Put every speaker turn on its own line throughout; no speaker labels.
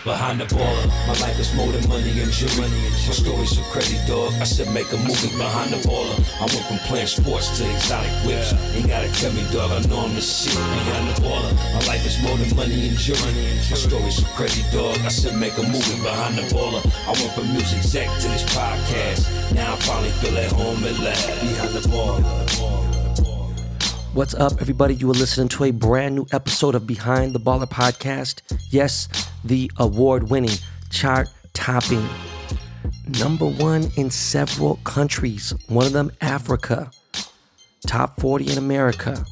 behind the baller. My life is more than money and jewelry. My story's so crazy, dog. I said make a movie behind the baller. I went from playing sports to exotic whips. Ain't gotta tell me, dog. I know I'm the shit behind the baller. My life is more than money and jewelry. My story's so crazy, dog. I said make a movie behind the baller. I went from music exec to this podcast. Now I finally feel at home at last. Behind the baller.
What's up, everybody? You are listening to a brand new episode of Behind the Baller podcast. Yes, the award-winning, chart-topping, #1 in several countries. One of them, Africa. Top 40 in America.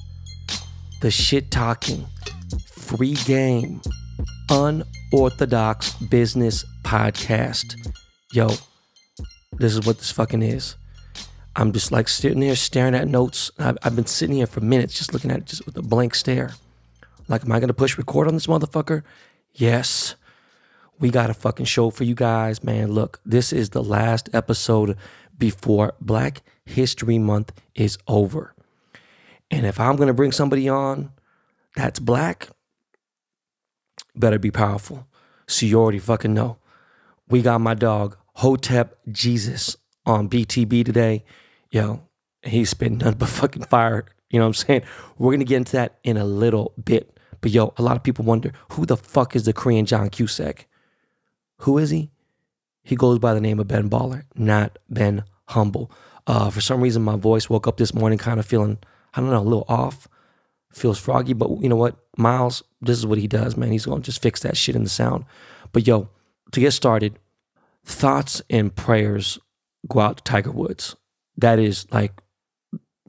The shit-talking, free game, unorthodox business podcast. Yo, this is what this fucking is. I'm just like sitting here staring at notes. I've been sitting here for minutes just looking at it just with a blank stare. Like, am I going to push record on this motherfucker? Yes. We got a fucking show for you guys, man. Look, this is the last episode before Black History Month is over. And if I'm going to bring somebody on that's black, better be powerful. So you already fucking know. We got my dog, Hotep Jesus, on BTB today. Yo, he's spitting nothing but fucking fire. You know what I'm saying? We're going to get into that in a little bit. But yo, a lot of people wonder, who the fuck is the Korean John Cusack? Who is he? He goes by the name of Ben Baller, not Ben Humble. For some reason, my voice woke up this morning kind of feeling, I don't know, a little off. Feels froggy, but you know what? Miles, this is what he does, man. He's going to just fix that shit in the sound. But yo, to get started, thoughts and prayers go out to Tiger Woods. That is like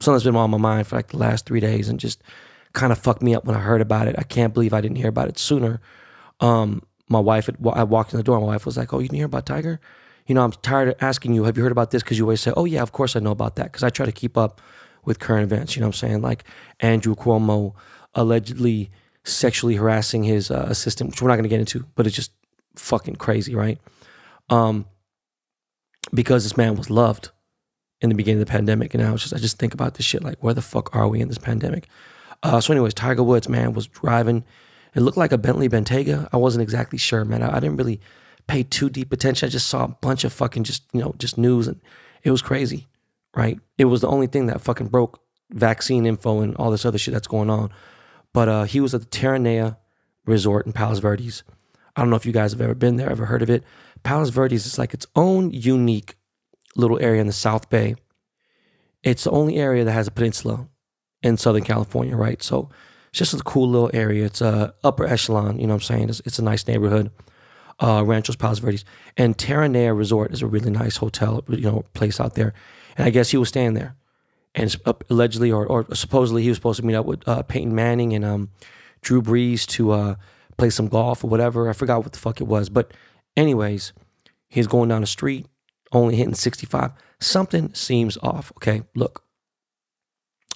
something that's been on my mind for like the last 3 days and just kind of fucked me up when I heard about it. I can't believe I didn't hear about it sooner. My wife, I walked in the door, my wife was like, oh, you didn't hear about Tiger? You know, I'm tired of asking you, have you heard about this? Because you always say, oh yeah, of course I know about that. Because I try to keep up with current events, you know what I'm saying? Like Andrew Cuomo allegedly sexually harassing his assistant, which we're not going to get into, but it's just fucking crazy, right? Because this man was loved in the beginning of the pandemic. And now I just think about this shit, like, where the fuck are we in this pandemic? So anyways, Tiger Woods, man, was driving. It looked like a Bentley Bentayga. I wasn't exactly sure, man. I didn't really pay too deep attention. I just saw a bunch of fucking just news, and it was crazy, right? It was the only thing that fucking broke vaccine info and all this other shit that's going on. But he was at the Terranea Resort in Palos Verdes. I don't know if you guys have ever been there, ever heard of it. Palos Verdes is like its own unique little area in the South Bay. It's the only area that has a peninsula in Southern California, right? So it's just a cool little area. It's upper echelon, you know what I'm saying? It's a nice neighborhood. Ranchos Palos Verdes. And Terranea Resort is a really nice hotel, place out there. And I guess he was staying there. And allegedly or supposedly he was supposed to meet up with Peyton Manning and Drew Brees to play some golf or whatever. I forgot what the fuck it was. But anyways, he's going down the street, only hitting 65. Something seems off, okay? Look,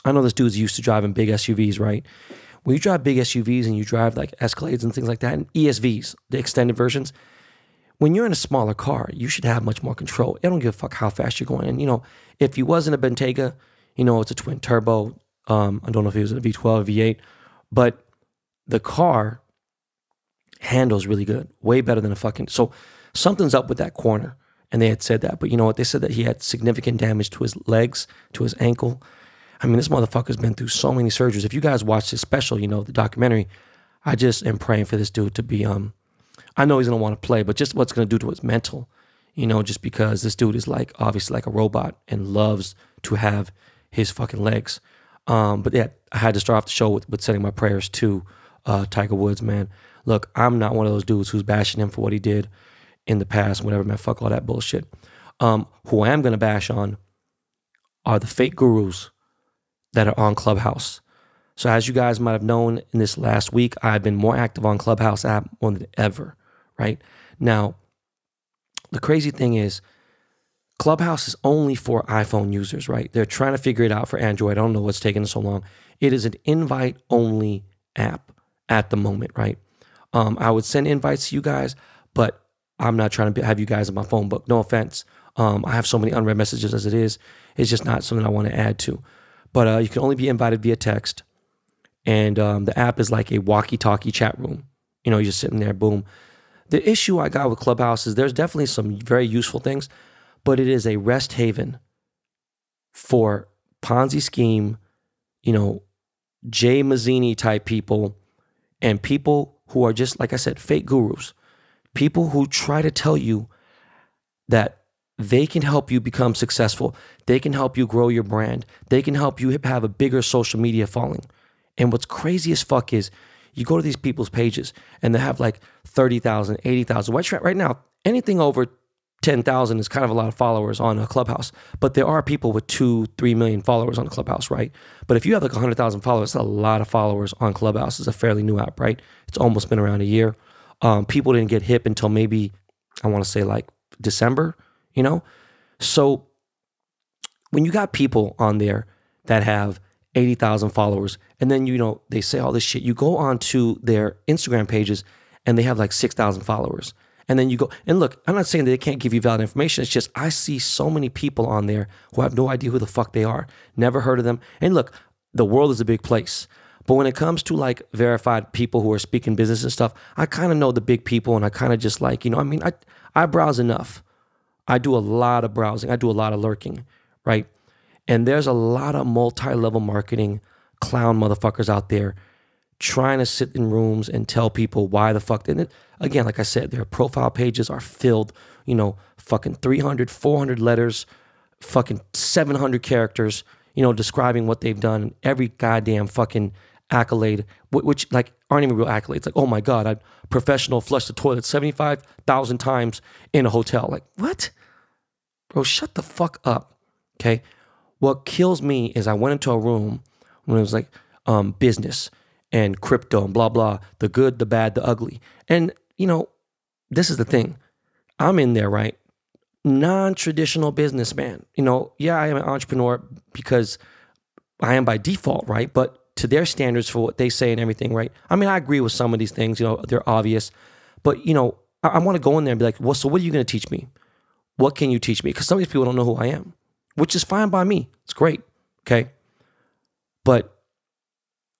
I know this dude's used to driving big SUVs, right? When you drive big SUVs and you drive like Escalades and things like that, and ESVs, the extended versions, when you're in a smaller car, you should have much more control. It don't give a fuck how fast you're going. And, if he was in a Bentayga, it's a twin turbo. I don't know if he was in a V12 or V8, but the car handles really good, way better than a fucking... So something's up with that corner, and they had said that. But you know what? They said that he had significant damage to his legs, to his ankle. I mean, this motherfucker's been through so many surgeries. If you guys watch this special, the documentary, I just am praying for this dude to be... I know he's going to want to play, but just what's going to do to his mental, just because this dude is like, obviously like a robot and loves to have his fucking legs. But yeah, I had to start off the show with sending my prayers to Tiger Woods, man. Look, I'm not one of those dudes who's bashing him for what he did in the past, whatever, man. Fuck all that bullshit. Who I am going to bash on are the fake gurus that are on Clubhouse. So as you guys might have known in this last week, I've been more active on Clubhouse app more than ever, right? Now, the crazy thing is, Clubhouse is only for iPhone users, right? They're trying to figure it out for Android. I don't know what's taking so long. It is an invite-only app at the moment, right? I would send invites to you guys, but I'm not trying to have you guys in my phone book. No offense. I have so many unread messages as it is. It's just not something I want to add to. But you can only be invited via text. And the app is like a walkie-talkie chat room. You're just sitting there, boom. The issue I got with Clubhouse is there's definitely some very useful things, but it is a rest haven for Ponzi scheme, you know, Jay Mazzini type people, and people who are just, like I said, fake gurus. People who try to tell you that they can help you become successful. They can help you grow your brand. They can help you have a bigger social media following. And what's crazy as fuck is you go to these people's pages and they have like 30,000, 80,000. Right now, anything over 10,000 is kind of a lot of followers on a Clubhouse. But there are people with 2-3 million followers on a Clubhouse, right? But if you have like 100,000 followers, that's a lot of followers on Clubhouse. It's a fairly new app, right? It's almost been around a year. People didn't get hip until maybe, I want to say like December, you know? So when you got people on there that have 80,000 followers, and then, you know, they say all this shit, you go onto their Instagram pages and they have like 6,000 followers. And then you go, and look, I'm not saying that they can't give you valid information. It's just, I see so many people on there who have no idea who the fuck they are. Never heard of them. And look, the world is a big place. But when it comes to like verified people who are speaking business and stuff, I kind of know the big people, and I kind of just like, you know, I mean, I browse enough. I do a lot of browsing. I do a lot of lurking, right? And there's a lot of multi-level marketing clown motherfuckers out there trying to sit in rooms and tell people why the fuck. And again, like I said, their profile pages are filled, you know, fucking 300, 400 letters, fucking 700 characters, you know, describing what they've done, every goddamn fucking accolade, which like aren't even real accolades. Like, oh my God, I professional flushed the toilet 75,000 times in a hotel. Like, what? Bro, shut the fuck up, okay? What kills me is I went into a room when it was like business and crypto and blah, blah, the good, the bad, the ugly. And, you know, this is the thing. I'm in there, right? Non-traditional businessman. You know, yeah, I am an entrepreneur because I am by default, right? But to their standards for what they say and everything, right? I mean, I agree with some of these things, you know, they're obvious. But, you know, I want to go in there and be like, well, so what are you going to teach me? What can you teach me? Because some of these people don't know who I am, which is fine by me. It's great, okay? But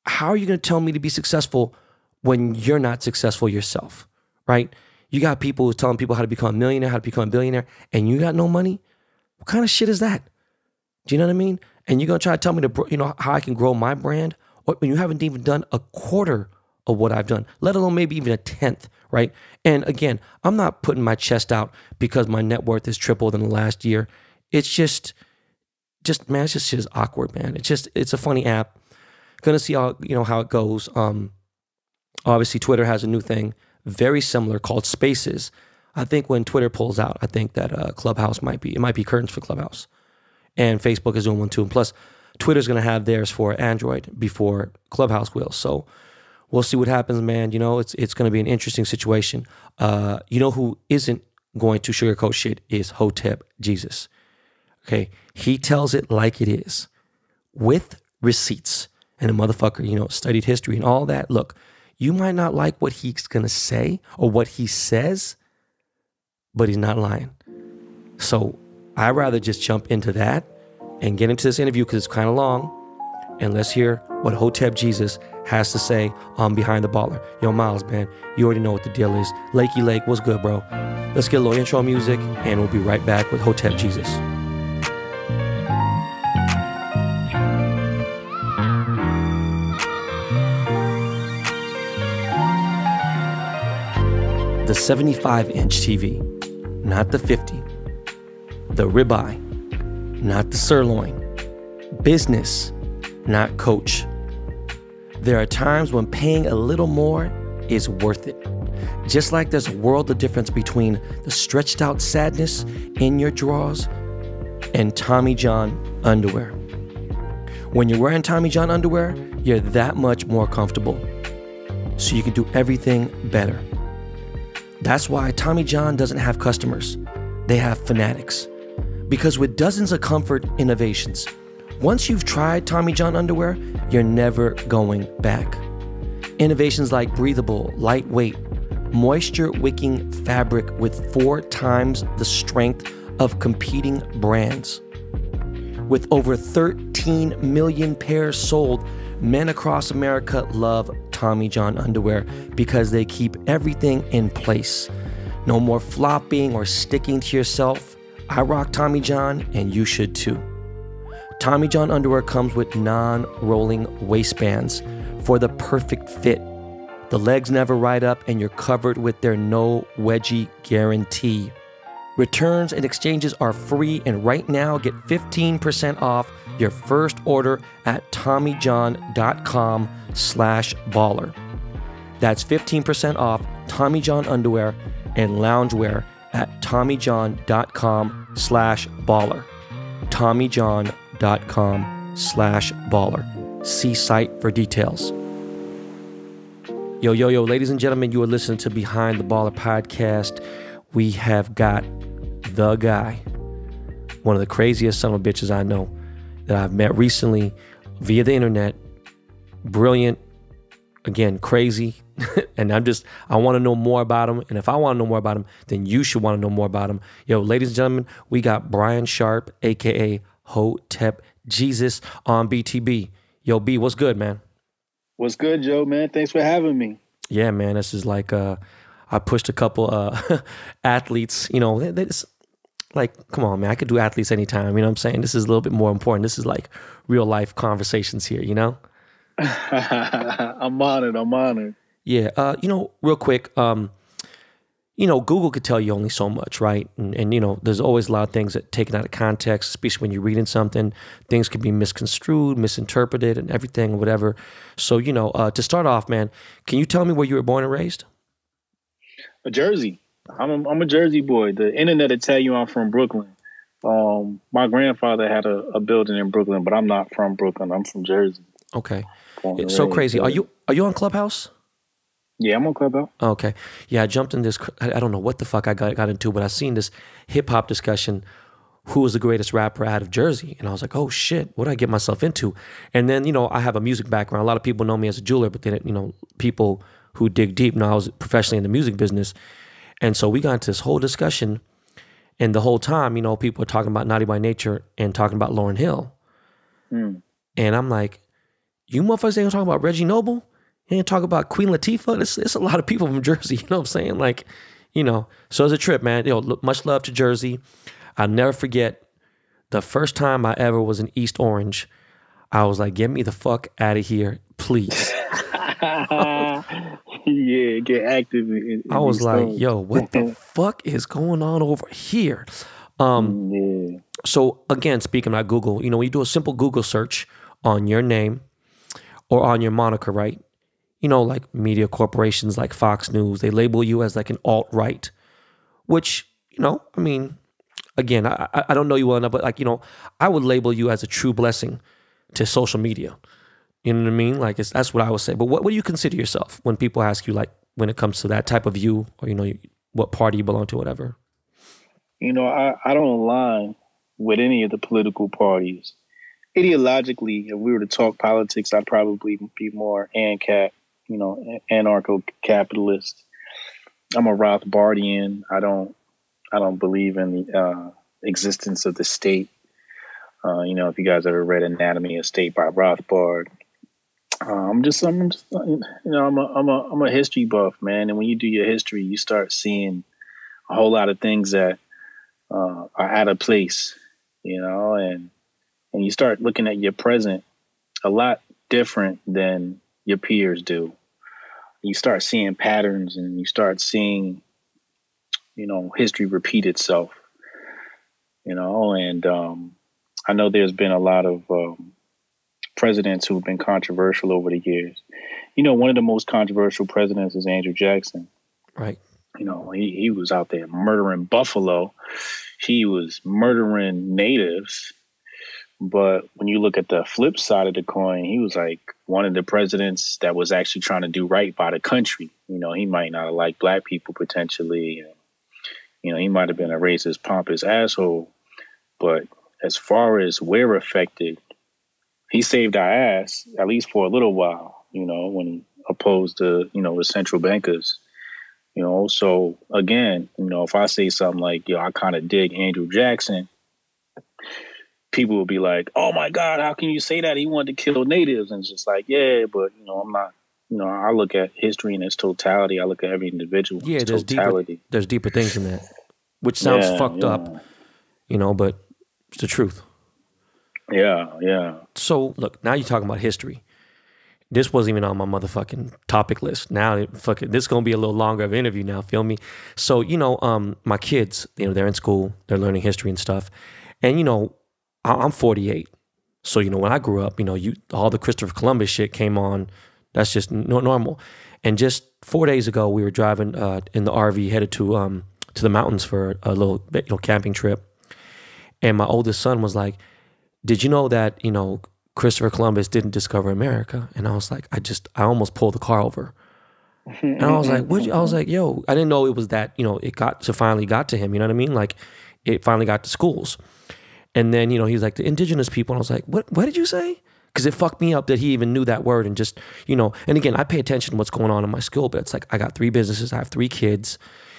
how are you going to tell me to be successful when you're not successful yourself, right? You got people who's telling people how to become a millionaire, how to become a billionaire, and you got no money? What kind of shit is that? Do you know what I mean? And you're going to try to tell me to, you know, how I can grow my brand when you haven't even done a quarter of what I've done, let alone maybe even a 10th, right? And again, I'm not putting my chest out because my net worth is tripled in the last year. It's just man, it's just shit is awkward, man. It's a funny app. Gonna see how, you know, how it goes. Obviously Twitter has a new thing, very similar, called Spaces. I think when Twitter pulls out, I think that Clubhouse might be curtains for Clubhouse. And Facebook is doing one too. And plus, Twitter's going to have theirs for Android before Clubhouse will. So we'll see what happens, man. You know, it's going to be an interesting situation. You know who isn't going to sugarcoat shit is Hotep Jesus. Okay? He tells it like it is with receipts. And the motherfucker, you know, studied history and all that. Look, you might not like what he's going to say or what he says, but he's not lying. So I'd rather just jump into that and get into this interview because it's kind of long. And let's hear what Hotep Jesus has to say on Behind the Baller. Yo, Miles, man, you already know what the deal is. Lakey Lake, what's good, bro? Let's get a little intro music and we'll be right back with Hotep Jesus. The 75-inch TV, not the 50. The ribeye, not the sirloin. Business, not coach. There are times when paying a little more is worth it. Just like there's a world of difference between the stretched out sadness in your drawers and Tommy John underwear. When you're wearing Tommy John underwear, you're that much more comfortable. So you can do everything better. That's why Tommy John doesn't have customers. They have fanatics. Because with dozens of comfort innovations, once you've tried Tommy John underwear, you're never going back. Innovations like breathable, lightweight, moisture-wicking fabric with 4 times the strength of competing brands. With over 13 million pairs sold, Men across America love Tommy John underwear because they keep everything in place. No more flopping or sticking to yourself. I rock Tommy John, and you should too. Tommy John underwear comes with non-rolling waistbands for the perfect fit. The legs never ride up, and you're covered with their no wedgie guarantee. Returns and exchanges are free, and right now get 15% off your first order at TommyJohn.com/baller. That's 15% off Tommy John underwear and loungewear at TommyJohn.com/baller. TommyJohn.com/baller. See site for details. Yo, ladies and gentlemen, you are listening to Behind the Baller podcast. We have got the guy, one of the craziest son of bitches I know that I've met recently via the internet. Brilliant, again, crazy. And I want to know more about him. And if I want to know more about him, then you should want to know more about him. Yo, ladies and gentlemen, we got Brian Sharp, aka Hotep Jesus on BTB. Yo, B, what's good, man?
What's good, Joe, man? Thanks for having me.
Yeah, man, this is like, I pushed a couple athletes, you know, it's like, come on, man, I could do athletes anytime, you know what I'm saying? This is a little bit more important. This is like real life conversations here, you know?
I'm honored.
Yeah, you know, real quick, you know, Google could tell you only so much, right? And you know, there's always a lot of things that taken out of context, especially when you're reading something. Things can be misconstrued, misinterpreted, and everything, whatever. So, you know, to start off, man, can you tell me where you were born and raised?
Jersey. I'm a Jersey boy. The internet will tell you I'm from Brooklyn. My grandfather had a building in Brooklyn, but I'm not from Brooklyn. I'm from Jersey.
Okay, it's so crazy. Are you on Clubhouse?
Yeah, I'm on Clubhouse.
Okay. Yeah, I jumped in this, I don't know what the fuck I got into, but I seen this hip hop discussion, who was the greatest rapper out of Jersey? And I was like, oh shit, what did I get myself into? And then, you know, I have a music background. A lot of people know me as a jeweler, but then, you know, people who dig deep know I was professionally in the music business. And so we got into this whole discussion, and the whole time, you know, people were talking about Naughty by Nature and talking about Lauryn Hill. And I'm like, you motherfuckers ain't gonna talk about Reggie Noble? You ain't talk about Queen Latifah? It's a lot of people from Jersey, you know what I'm saying? Like, you know, so it's a trip, man. You know, much love to Jersey. I'll never forget the first time I ever was in East Orange. I was like, get me the fuck out of here, please.
Yeah, get active.
I was like, yo, what the fuck is going on over here?
Yeah.
So again, speaking about Google, you know, when you do a simple Google search on your name or on your moniker, right? You know, like media corporations like Fox News, they label you as like an alt-right, which, you know, I mean, again, I don't know you well enough, but like, you know, I would label you as a true blessing to social media. You know what I mean? Like, that's what I would say. But what do you consider yourself when people ask you, like, when it comes to that type of view, or, you know, what party you belong to, whatever?
You know, I don't align with any of the political parties. Ideologically, if we were to talk politics, I'd probably be more ANCAP, you know, anarcho-capitalist. I'm a Rothbardian. I don't believe in the existence of the state. You know, if you guys ever read Anatomy of State by Rothbard, I'm a history buff, man. And when you do your history, you start seeing a whole lot of things that are out of place, you know, and you start looking at your present a lot different than your peers do. You start seeing patterns, and you start seeing, you know, history repeat itself, you know, and I know there's been a lot of presidents who've been controversial over the years. You know, one of the most controversial presidents is Andrew Jackson.
Right.
You know, he was out there murdering buffalo. He was murdering natives. But when you look at the flip side of the coin, he was like one of the presidents that was actually trying to do right by the country. You know, he might not have liked black people potentially. You know, he might have been a racist, pompous asshole. But as far as we're affected, he saved our ass, at least for a little while, you know, when he opposed the, you know, the central bankers, you know. So again, you know, if I say something like, yo, I kind of dig Andrew Jackson, people will be like, "Oh my God, how can you say that? He wanted to kill natives." And it's just like, yeah, but I'm not. I look at history in its totality. I look at every individual in its totality.
There's deeper things in that, which sounds
Yeah,
fucked up, but it's the truth.
Yeah.
So look, now you're talking about history. This wasn't even on my motherfucking topic list. Now, this is gonna be a little longer of an interview now. Feel me? So my kids, they're in school, they're learning history and stuff, and I'm 48. So when I grew up, all the Christopher Columbus shit came on. That's just normal. And just 4 days ago, we were driving in the RV headed to the mountains for a little camping trip, and my oldest son was like, "Did you know that Christopher Columbus didn't discover America?" And I was like, I almost pulled the car over. And I was like, I was like, yo, I didn't know it was that, finally got to him. You know what I mean? Like, it finally got to schools. And then, he's like, the indigenous people. And I was like, what did you say? Because it fucked me up that he even knew that word. And just, and again, I pay attention to what's going on in my school, but it's like, I got 3 businesses. I have 3 kids.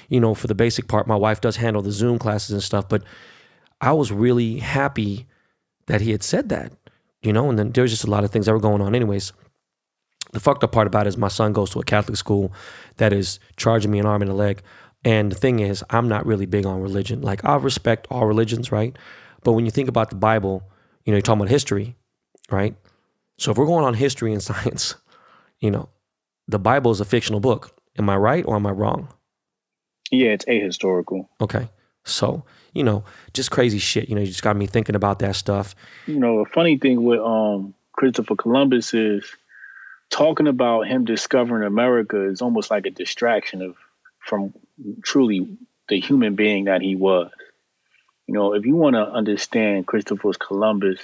For the basic part, my wife does handle the Zoom classes and stuff. But I was really happy that he had said that. And then there's just a lot of things that were going on anyways. The fucked up part about it is my son goes to a Catholic school that is charging me an arm and a leg. And the thing is, I'm not really big on religion. Like, I respect all religions, right? But when you think about the Bible, you're talking about history, right? So if we're going on history and science, the Bible is a fictional book. Am I right or am I wrong?
Yeah, it's ahistorical.
Okay. So, just crazy shit. You just got me thinking about that stuff.
A funny thing with Christopher Columbus is talking about him discovering America is almost like a distraction from truly the human being that he was. If you want to understand Christopher Columbus,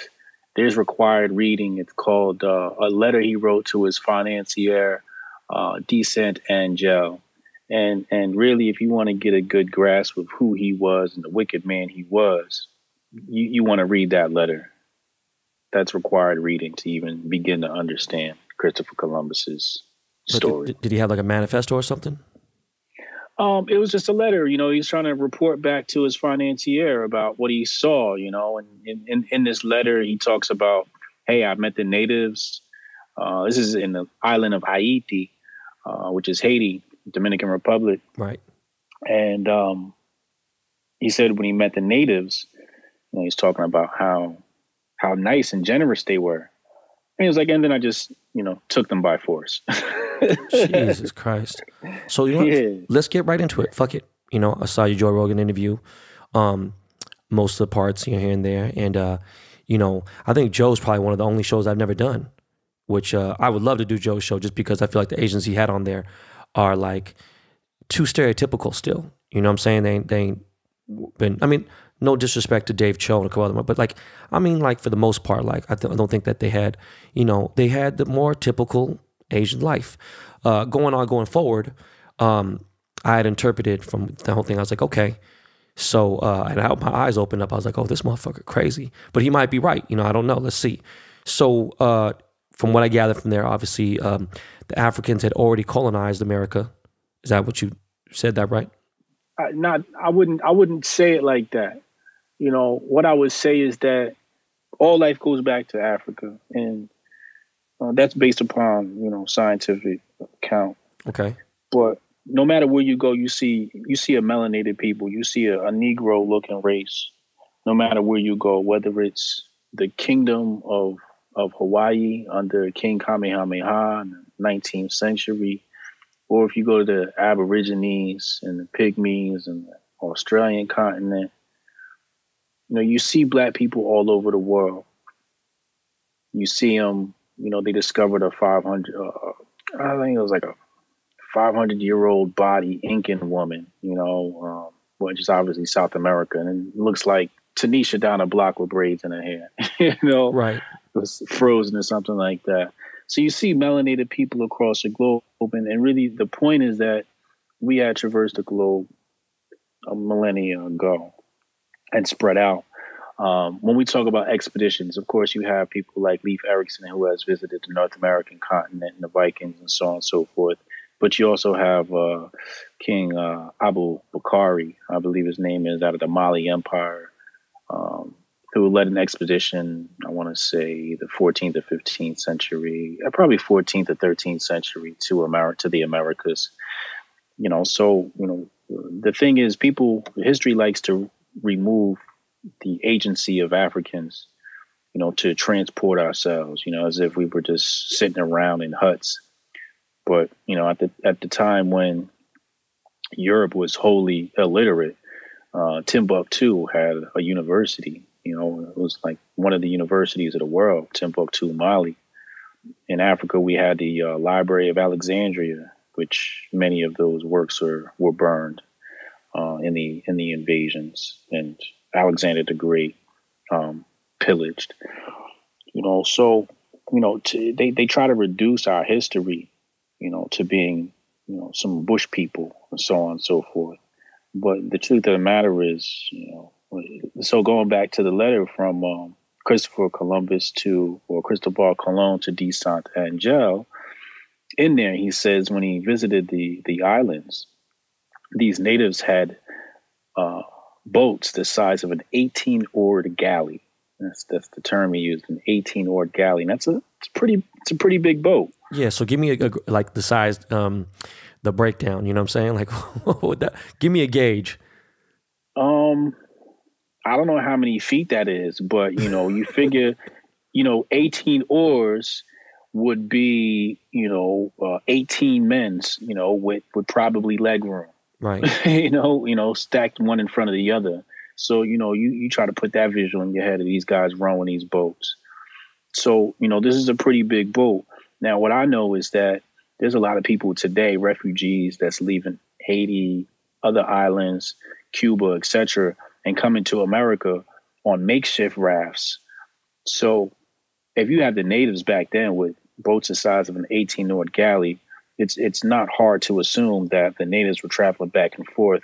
there's required reading. It's called A Letter He Wrote to His Financier, Decent Angel. And really, if you want to get a good grasp of who he was and the wicked man he was, you want to read that letter. That's required reading to even begin to understand Christopher Columbus's story.
Did he have like a manifesto or something?
It was just a letter. He's trying to report back to his financier about what he saw. And in this letter, he talks about, hey, I met the natives. This is in the island of Haiti, which is Haiti. Dominican Republic. Right. And he said when he met the natives, he's talking about how nice and generous they were. And he was like, and then I just, took them by force.
Jesus Christ. So, let's get right into it. Fuck it. I saw your Joe Rogan interview, most of the parts here and there. And, I think Joe's probably one of the only shows I've never done, which I would love to do Joe's show just because I feel like the Asians he had on there are like too stereotypical still. You know what I'm saying? They ain't been, no disrespect to Dave Cho and a couple other, but like, for the most part, like, I don't think that they had, they had the more typical Asian life. Going forward, I had interpreted from the whole thing. I was like, okay. So, and I my eyes opened up. I was like, oh, this motherfucker crazy. But he might be right. I don't know. Let's see. So, from what I gathered from there, obviously, the Africans had already colonized America. Is that what you said? That right?
I wouldn't say it like that. What I would say is that all life goes back to Africa, and that's based upon scientific account.
Okay.
But no matter where you go, you see a melanated people, you see a Negro looking race. No matter where you go, whether it's the kingdom of Hawaii under King Kamehameha in the 19th century, or if you go to the Aborigines and the Pygmies and the Australian continent, you see Black people all over the world. You see them, they discovered a 500, I think it was like a 500-year-old body Incan woman, which is obviously South America. And it looks like Tanisha down a block with braids in her hair,
Right.
It was frozen or something like that. So you see melanated people across the globe. And really the point is that we had traversed the globe a millennia ago and spread out. When we talk about expeditions, of course, you have people like Leif Erikson, who has visited the North American continent and the Vikings and so on and so forth. But you also have King Abu Bakari, I believe his name is, out of the Mali Empire. who led an expedition, I want to say the 14th or 15th century, probably 14th or 13th century to the Americas. So, the thing is, history likes to remove the agency of Africans, to transport ourselves, as if we were just sitting around in huts. But, at the time when Europe was wholly illiterate, Timbuktu had a university. It was like one of the universities of the world, Timbuktu, Mali. In Africa, we had the Library of Alexandria, which many of those works were burned in the invasions, and Alexander the Great pillaged. So they try to reduce our history, to being some bush people and so on and so forth. But the truth of the matter is, so going back to the letter from Cristobal Colon to de Saint Angel, in there he says when he visited the islands, these natives had boats the size of an 18-oared galley. That's the term he used, an 18-oared galley. And it's a pretty big boat.
Yeah. So give me like the size, the breakdown. You know what I'm saying? Like, what would that? Give me a gauge.
I don't know how many feet that is, but you figure, 18 oars would be, 18 men's, with probably leg room.
Right.
Stacked one in front of the other. So, you try to put that visual in your head of these guys rowing these boats. So, this is a pretty big boat. Now, what I know is that there's a lot of people today, refugees that's leaving Haiti, other islands, Cuba, etc., and coming to America on makeshift rafts. So if you have the natives back then with boats the size of an 18-oared galley, it's not hard to assume that the natives were traveling back and forth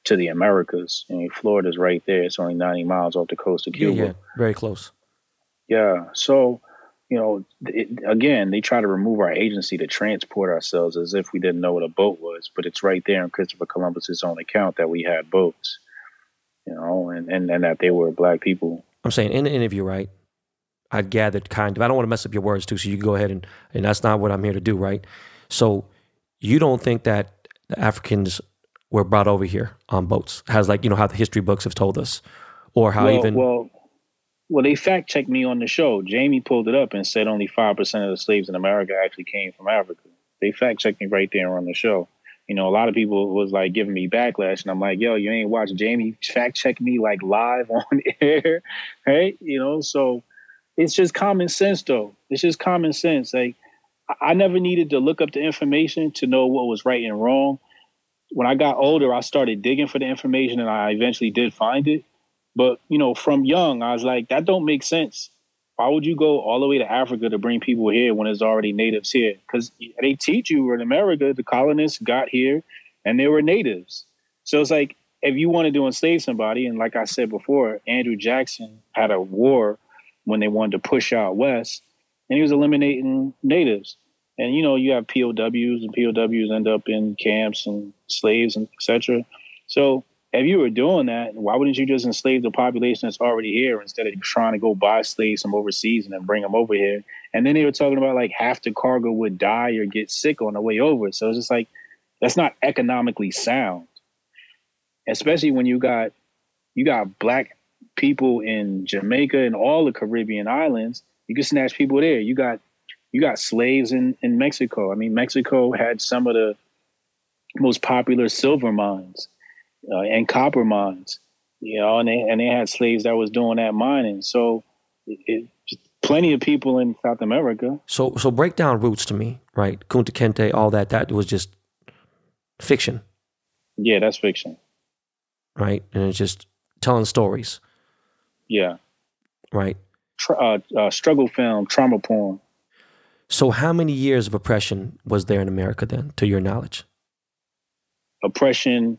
to the Americas. I mean, Florida's right there. It's only 90 miles off the coast of Cuba.
Yeah, very close.
Yeah. So, again, they try to remove our agency to transport ourselves as if we didn't know what a boat was. But it's right there in Christopher Columbus's own account that we had boats, and that they were black people.
I'm saying in the interview, right? I gathered kind of, I don't want to mess up your words too, so you can go ahead and that's not what I'm here to do, right? So you don't think that the Africans were brought over here on boats, has like, how the history books have told us, or how
Well, they fact checked me on the show. Jamie pulled it up and said only 5% of the slaves in America actually came from Africa. They fact checked me right there on the show. A lot of people was like giving me backlash, and I'm like, yo, you ain't watched Jamie fact check me like live on air, right? So it's just common sense, though. It's just common sense. Like, I never needed to look up the information to know what was right and wrong. When I got older, I started digging for the information, and I eventually did find it. But, from young, I was like, that don't make sense. Why would you go all the way to Africa to bring people here when there's already natives here? Because they teach you in America, the colonists got here and they were natives. So it's like, if you wanted to enslave somebody, and like I said before, Andrew Jackson had a war when they wanted to push out west, and he was eliminating natives. And, you have POWs, and POWs end up in camps and slaves and et cetera. So if you were doing that, why wouldn't you just enslave the population that's already here instead of trying to go buy slaves from overseas and then bring them over here? And then they were talking about like half the cargo would die or get sick on the way over. So it's just like, that's not economically sound, especially when you got black people in Jamaica and all the Caribbean islands. You can snatch people there. You got slaves in Mexico. I mean, Mexico had some of the most popular silver mines. And copper mines, and they had slaves that was doing that mining. So plenty of people in South America.
So break down roots to me, right? Kunta Kinte, all that was just fiction.
Yeah, that's fiction.
Right? And it's just telling stories.
Yeah.
Right.
Struggle film, trauma porn.
So how many years of oppression was there in America then, to your knowledge?
Oppression.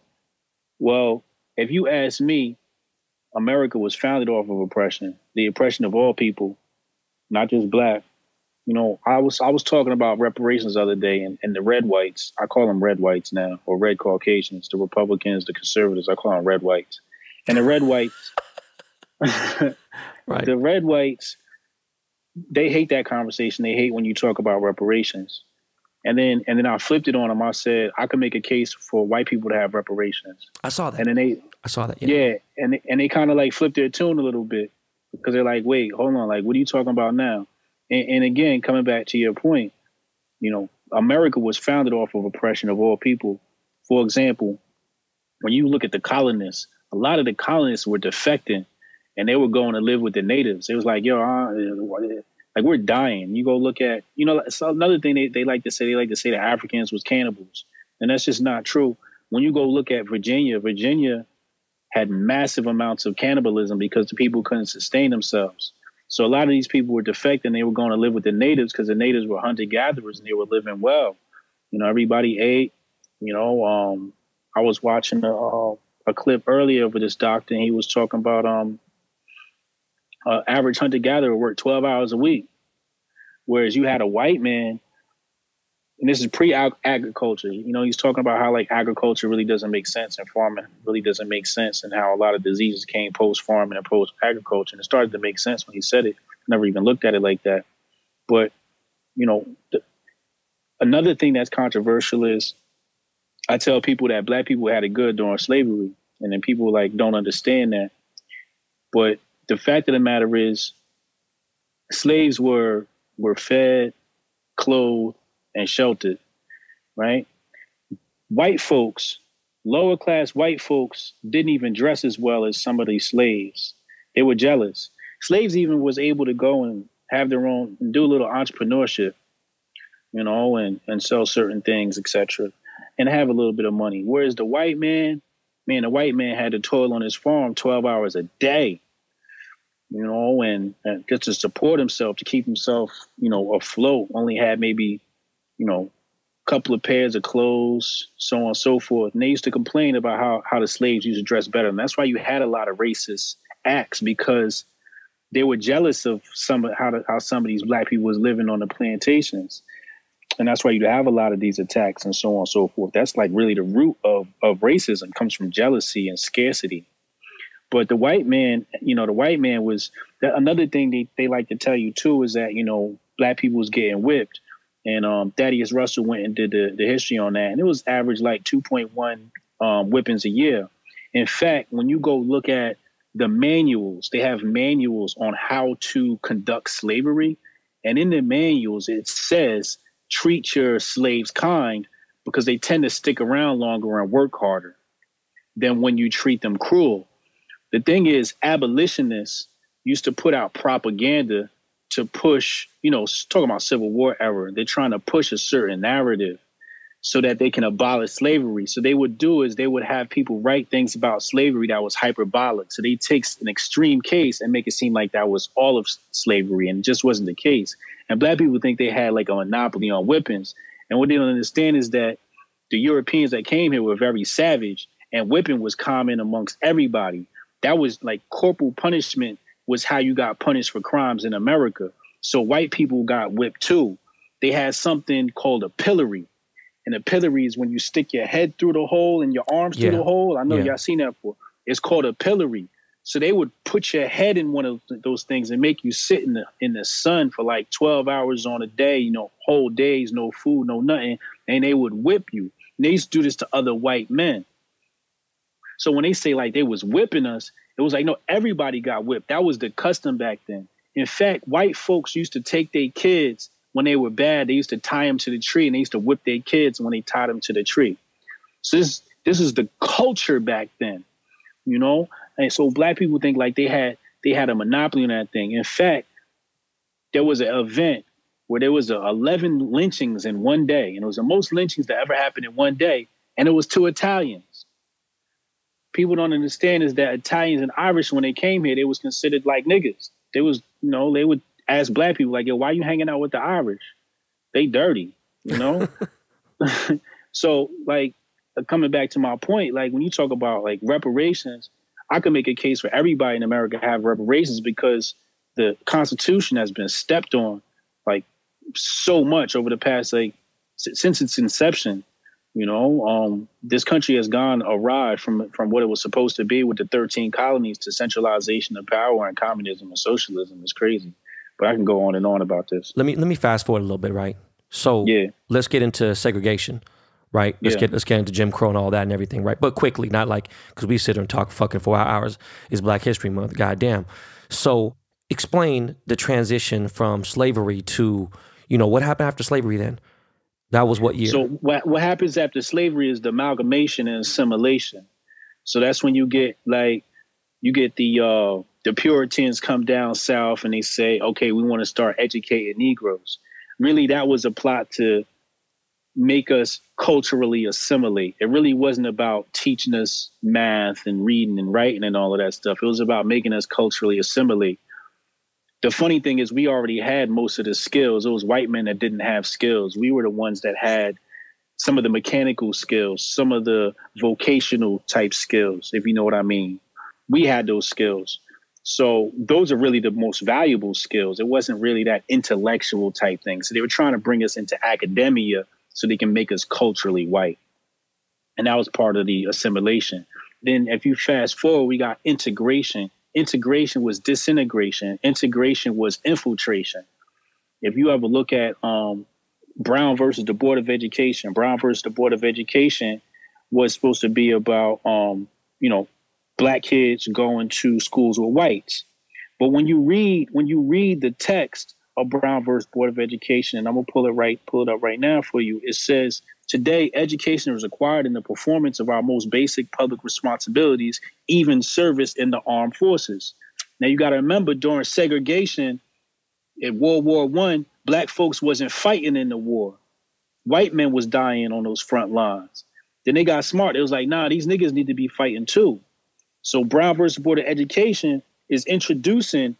Well, if you ask me, America was founded off of oppression, the oppression of all people, not just black. I was talking about reparations the other day, and the red whites, I call them red whites now, or red Caucasians, the Republicans, the conservatives, I call them red whites. And the red whites,
Right.
The red whites, they hate that conversation. They hate when you talk about reparations. And then I flipped it on them. I said I could make a case for white people to have reparations.
I saw that.
And then
I saw that. Yeah.
And they kind of like flipped their tune a little bit because they're like, wait, hold on, like, what are you talking about now? And again, coming back to your point, you know, America was founded off of oppression of all people. For example, when you look at the colonists, a lot of the colonists were defecting and they were going to live with the natives. It was like, yo, like we're dying. You go look at, you know, it's another thing they like to say. They like to say that Africans was cannibals. And that's just not true. When you go look at Virginia had massive amounts of cannibalism because the people couldn't sustain themselves. So a lot of these people were defecting. They were going to live with the natives because the natives were hunter-gatherers and they were living well. You know, everybody ate. You know, I was watching a clip earlier of this doctor, and he was talking about average hunter-gatherer worked 12 hours a week, whereas you had a white man, and this is pre-agriculture. You know, he's talking about how like agriculture really doesn't make sense and farming really doesn't make sense, and how a lot of diseases came post-farming and post-agriculture. And it started to make sense when he said it. Never even looked at it like that. But, you know, another thing that's controversial is I tell people that black people had it good during slavery, and then people like don't understand that. But the fact of the matter is slaves were fed, clothed, and sheltered, right? White folks, lower class white folks didn't even dress as well as some of these slaves. They were jealous. Slaves even was able to go and have their own, do a little entrepreneurship, you know, and sell certain things, etc., and have a little bit of money. Whereas the white man, the white man had to toil on his farm 12 hours a day, you know, and just to support himself, to keep himself, you know, afloat, only had maybe, you know, a couple of pairs of clothes, so on and so forth. And they used to complain about how the slaves used to dress better. And that's why you had a lot of racist acts, because they were jealous of how some of these black people was living on the plantations. And that's why you have a lot of these attacks and so on and so forth. That's like really the root of racism, comes from jealousy and scarcity. But the white man, you know, was another thing they like to tell you too, is that, you know, black people was getting whipped. And Thaddeus Russell went and did the history on that. And it was average like 2.1 whippings a year. In fact, when you go look at the manuals, they have manuals on how to conduct slavery. And in the manuals, it says, treat your slaves kind, because they tend to stick around longer and work harder than when you treat them cruel. The thing is, abolitionists used to put out propaganda to push, you know, talking about Civil War era, they're trying to push a certain narrative so that they can abolish slavery. So they would do is they would have people write things about slavery that was hyperbolic. So they take an extreme case and make it seem like that was all of slavery, and it just wasn't the case. And black people think they had like a monopoly on whippings. And what they don't understand is that the Europeans that came here were very savage, and whipping was common amongst everybody. That was like corporal punishment was how you got punished for crimes in America. So white people got whipped too. They had something called a pillory. And a pillory is when you stick your head through the hole and your arms through the hole. I know y'all seen that before. It's called a pillory. So they would put your head in one of those things and make you sit in the sun for like 12 hours on a day, you know, whole days, no food, no nothing. And they would whip you. And they used to do this to other white men. So when they say like they was whipping us, it was like, no, everybody got whipped. That was the custom back then. In fact, white folks used to take their kids when they were bad. They used to tie them to the tree, and they used to whip their kids when they tied them to the tree. So this is the culture back then, you know? And so black people think like they had a monopoly on that thing. In fact, there was an event where there was 11 lynchings in one day, and it was the most lynchings that ever happened in one day, and it was 2 Italians. People don't understand is that Italians and Irish, when they came here, they was considered like niggas. They was, you know, they would ask black people like, yo, why you hanging out with the Irish? They dirty, you know? So like coming back to my point, like when you talk about like reparations, I can make a case for everybody in America to have reparations, because the Constitution has been stepped on like so much over the past, like since its inception. This country has gone awry from what it was supposed to be with the 13 colonies to centralization of power and communism and socialism. It's crazy. But I can go on and on about this.
Let me fast forward a little bit, right? So let's get into segregation, right? Let's get into Jim Crow and all that and everything, right? But quickly, not like, because we sit here and talk fucking 4 hours. It's Black History Month, goddamn. So explain the transition from slavery to, what happened after slavery then? That was what year?
So what happens after slavery is the amalgamation and assimilation. So that's when you get the Puritans come down south and they say, okay, we want to start educating Negroes. Really, that was a plot to make us culturally assimilate. It really wasn't about teaching us math and reading and writing and all of that stuff. It was about making us culturally assimilate. The funny thing is we already had most of the skills. It was white men that didn't have skills. We were the ones that had some of the mechanical skills, some of the vocational type skills, if you know what I mean. We had those skills. So those are really the most valuable skills. It wasn't really that intellectual type thing. So they were trying to bring us into academia so they can make us culturally white. And that was part of the assimilation. Then if you fast forward, we got integration. Integration was disintegration. Integration was infiltration. If you ever look at Brown versus the Board of Education, Brown versus the Board of Education was supposed to be about, Black kids going to schools with whites. But when you read the text of Brown versus Board of Education, and I'm gonna pull it up right now for you, it says, today, education is required in the performance of our most basic public responsibilities, even service in the armed forces. Now, you got to remember, during segregation in World War I, Black folks wasn't fighting in the war. White men was dying on those front lines. Then they got smart. It was like, nah, these niggas need to be fighting too. So Brown versus Board of Education is introducing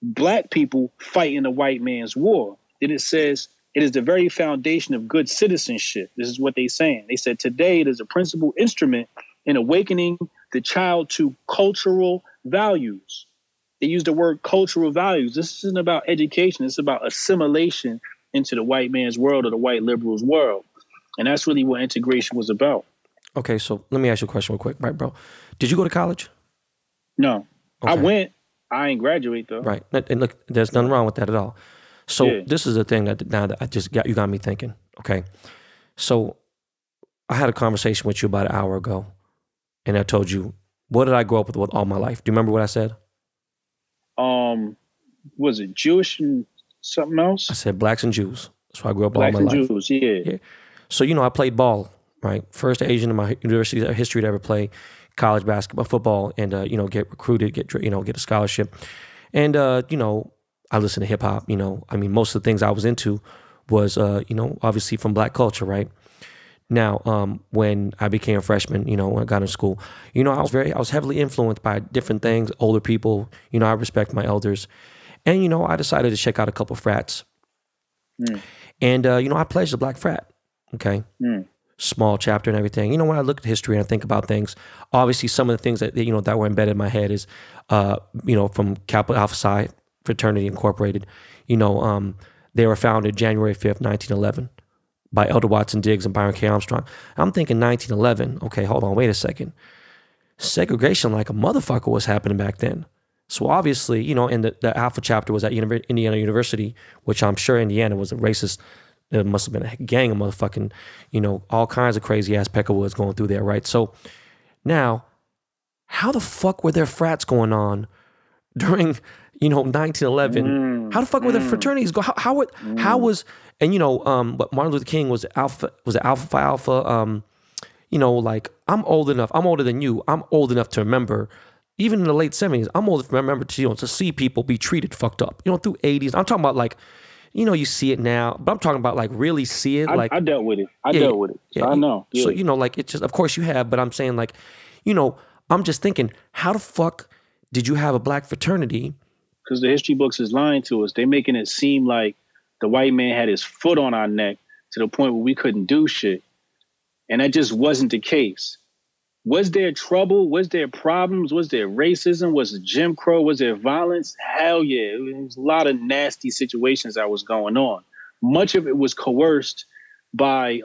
Black people fighting the white man's war. Then it says, it is the very foundation of good citizenship. This is what they're saying. They said today it is a principal instrument in awakening the child to cultural values. They use the word cultural values. This isn't about education. It's about assimilation into the white man's world or the white liberal's world. And that's really what integration was about.
Okay, so let me ask you a question real quick, right, bro? Did you go to college?
No.
Okay.
I went. I ain't graduate, though.
Right. And look, there's nothing wrong with that at all. So this is the thing that now that you got me thinking. Okay, so I had a conversation with you about an hour ago, and I told you, what did I grow up with all my life? Do you remember what I said?
Was it Jewish and something else?
I said blacks and Jews. That's why I grew up
Blacks
all my life.
Blacks and Jews, yeah.
So I played ball, right? First Asian in my university history to ever play college basketball, football, and get recruited, get a scholarship, and I listen to hip hop, most of the things I was into was, obviously from Black culture, right? Now, when I became a freshman, when I got in school, I was heavily influenced by different things, older people, I respect my elders. And, I decided to check out a couple frats. And, I pledged a Black frat, okay? Small chapter and everything. When I look at history and I think about things, obviously some of the things that, that were embedded in my head is, from Kappa Alpha Psi Fraternity Incorporated, they were founded January 5th, 1911 by Elder Watson Diggs and Byron K. Armstrong. I'm thinking 1911. Okay, hold on, wait a second. Segregation like a motherfucker was happening back then. So obviously, and the Alpha chapter was at Indiana University, which I'm sure Indiana was a racist. There must have been a gang of motherfucking, all kinds of crazy ass peckerwoods going through there, right? So now, how the fuck were there frats going on during 1911? How the fuck were the fraternities go? How was, and but Martin Luther King was Alpha Phi Alpha. Like I'm old enough. I'm older than you. I'm old enough to remember, even in the late 70s. I'm old enough to remember to see people be treated fucked up. Through 80s. I'm talking about like, you see it now, but I'm talking about like really see it. Like
I dealt with it. I dealt with it. So I know.
So like it's just, of course you have, but I'm saying like, I'm just thinking, how the fuck did you have a Black fraternity?
Because the history books is lying to us. They're making it seem like the white man had his foot on our neck to the point where we couldn't do shit. And that just wasn't the case. Was there trouble? Was there problems? Was there racism? Was it Jim Crow? Was there violence? Hell yeah. There was a lot of nasty situations that was going on. Much of it was coerced by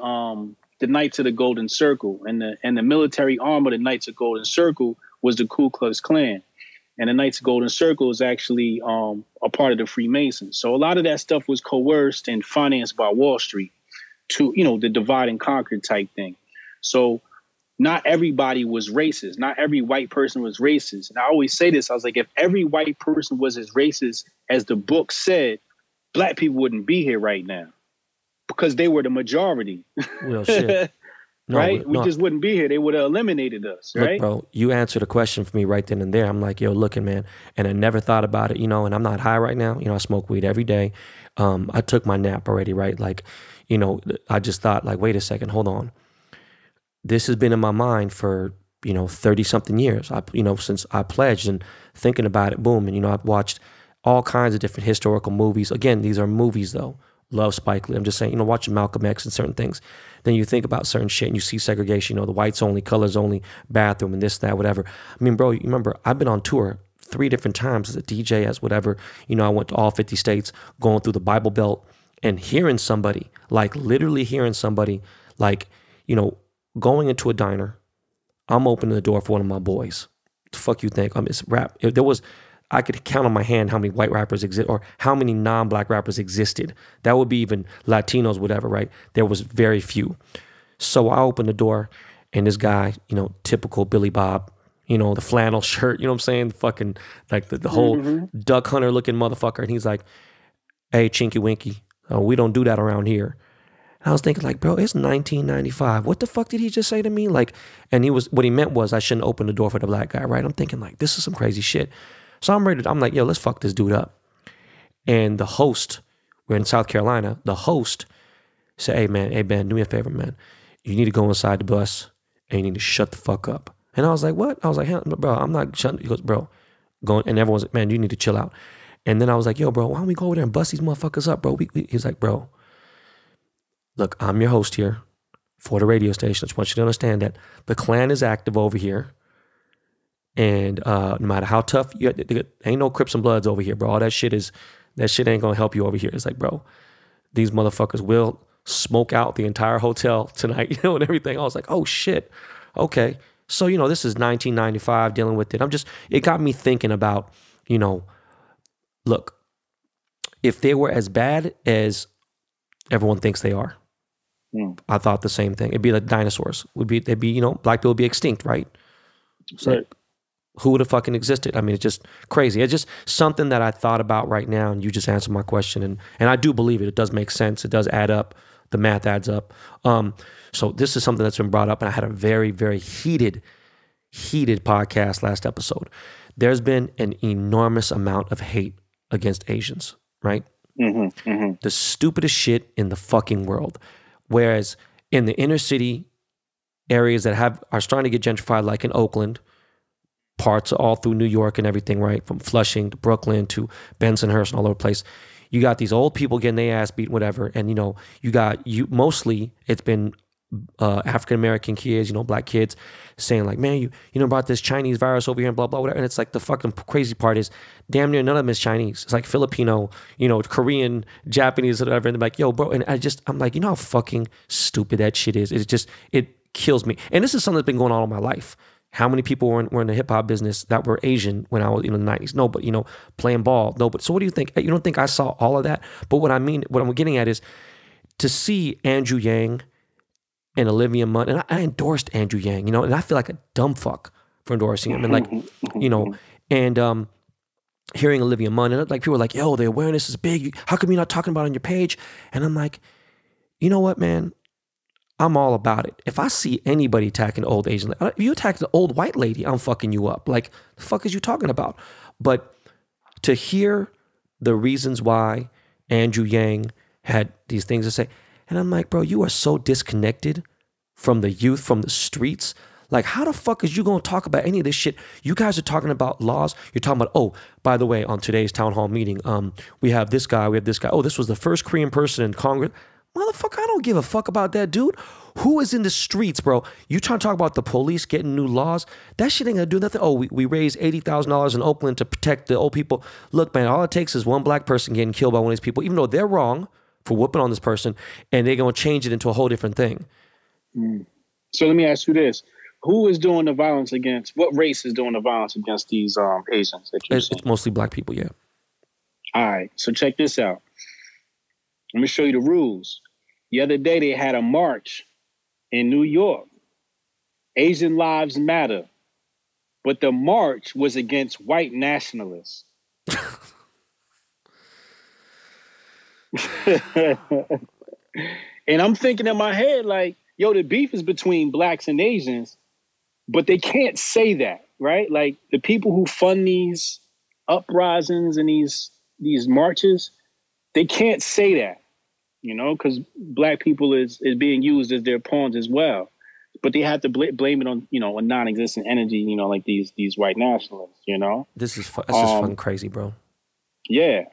the Knights of the Golden Circle, and the military arm of the Knights of Golden Circle was the Ku Klux Klan. And the Knights of Golden Circle is actually a part of the Freemasons. So a lot of that stuff was coerced and financed by Wall Street to, the divide and conquer type thing. So not everybody was racist. Not every white person was racist. And I always say this, I was like, if every white person was as racist as the book said, black people wouldn't be here right now because they were the majority.
Well, shit. No,
right? We just wouldn't be here. They would have eliminated us, right?
Look, bro, you answered a question for me right then and there. I'm like, yo, looking, man. And I never thought about it, and I'm not high right now. I smoke weed every day. I took my nap already, right? Like, I just thought, like, wait a second, hold on. This has been in my mind for, 30-something years. Since I pledged and thinking about it, boom. And, I've watched all kinds of different historical movies. Again, these are movies, though. Love Spike Lee. I'm just saying, watching Malcolm X and certain things. Then you think about certain shit and you see segregation, the whites only, colors only, bathroom and this, that, whatever. I mean, bro, you remember, I've been on tour 3 different times as a DJ, as whatever. I went to all 50 states, going through the Bible Belt and hearing somebody, like literally hearing somebody, like, going into a diner. I'm opening the door for one of my boys. What the fuck you think? It's rap. I could count on my hand how many white rappers exist or how many non-black rappers existed. That would be even Latinos, whatever, right? There was very few. So I opened the door and this guy, typical Billy Bob, the flannel shirt, you know what I'm saying? Fucking like the whole duck hunter looking motherfucker. And he's like, hey, Chinky Winky, we don't do that around here. And I was thinking like, bro, it's 1995. What the fuck did he just say to me? Like, and what he meant was I shouldn't open the door for the black guy, right? I'm thinking like, this is some crazy shit. So I'm like, yo, let's fuck this dude up. And the host, we're in South Carolina, the host said, hey, Ben, do me a favor, man. You need to go inside the bus and you need to shut the fuck up. And I was like, what? I was like, bro, I'm not shutting. He goes, bro, going. And everyone's like, man, you need to chill out. And then I was like, yo, bro, why don't we go over there and bust these motherfuckers up, bro? He's like, bro, look, I'm your host here for the radio station. I just want you to understand that the Klan is active over here. And no matter how tough, ain't no Crips and Bloods over here, bro. All that shit ain't gonna help you over here. It's like, bro, these motherfuckers will smoke out the entire hotel tonight, and everything. I was like, oh shit, okay. So, this is 1995, dealing with it. It got me thinking about, look, if they were as bad as everyone thinks they are, I thought the same thing. It'd be like dinosaurs. They'd be, black people would be extinct, right? So,
right.
Who would have fucking existed? I mean, it's just crazy. It's just something that I thought about right now, and you just answered my question. And I do believe it. It does make sense. It does add up. The math adds up. So this is something that's been brought up, and I had a very, very heated podcast last episode. There's been an enormous amount of hate against Asians, right? The stupidest shit in the fucking world. Whereas in the inner city areas that are starting to get gentrified, like in Oakland, parts all through New York and everything, right? From Flushing to Brooklyn to Bensonhurst and all over the place. You got these old people getting their ass beat, whatever. And, mostly it's been African-American kids, black kids saying like, man, you brought this Chinese virus over here and blah, blah, whatever. And it's like the fucking crazy part is damn near none of them is Chinese. It's like Filipino, Korean, Japanese, whatever. And they're like, yo, bro. And I'm like, how fucking stupid that shit is. It kills me. And this is something that's been going on all my life. How many people were in the hip hop business that were Asian when I was in the 90s? Nobody, playing ball. Nobody. So what do you think? You don't think I saw all of that? But what I'm getting at is to see Andrew Yang and Olivia Munn, and I endorsed Andrew Yang, and I feel like a dumb fuck for endorsing him. And like, and hearing Olivia Munn, and like people are like, yo, the awareness is big. How come you're not talking about it on your page? And I'm like, you know what, man? I'm all about it. If I see anybody attacking an old Asian, if you attack the old white lady, I'm fucking you up. Like, the fuck is you talking about? But to hear the reasons why Andrew Yang had these things to say, and I'm like, bro, you are so disconnected from the youth, from the streets. Like, how the fuck is you going to talk about any of this shit? You guys are talking about laws. You're talking about, oh, by the way, on today's town hall meeting, we have this guy, we have this guy. Oh, this was the first Korean person in Congress. Motherfucker, I don't give a fuck about that, dude. Who is in the streets, bro? You trying to talk about the police getting new laws? That shit ain't gonna do nothing. Oh, we raised $80,000 in Oakland to protect the old people. Look, man, all it takes is one black person getting killed by one of these people, even though they're wrong for whooping on this person, and they're gonna change it into a whole different thing.
So let me ask you this. Who is doing the violence against, what race is doing the violence against these Asians that you're seeing?
It's mostly black people, yeah.
All right, so check this out. Let me show you the rules. The other day they had a march in New York. Asian Lives Matter. But the march was against white nationalists. And I'm thinking in my head, like, yo, the beef is between blacks and Asians, but they can't say that, right? Like, the people who fund these uprisings and these marches, they can't say that, you know, because black people is being used as their pawns as well. But they have to blame it on, you know, a non-existent energy, you know, like these white nationalists, you know?
This is fucking crazy, bro.
Yeah.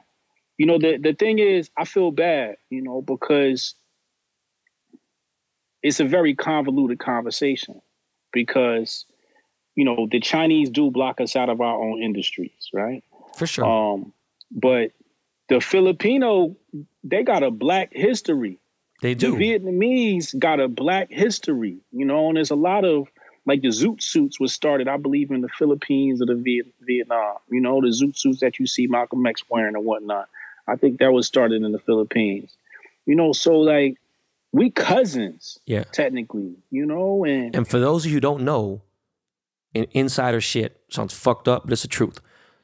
You know, the thing is, I feel bad, you know, because it's a very convoluted conversation because, you know, the Chinese do block us out of our own industries, right?
For sure.
But the Filipino, they got a black history.
They do.
The Vietnamese got a black history, you know, and there's a lot of, like the zoot suits was started, I believe, in the Philippines or the Vietnam, you know, the zoot suits that you see Malcolm X wearing and whatnot. I think that was started in the Philippines, you know, so like we cousins, technically, you know,
and for those of you who don't know, insider shit sounds fucked up, but it's the truth.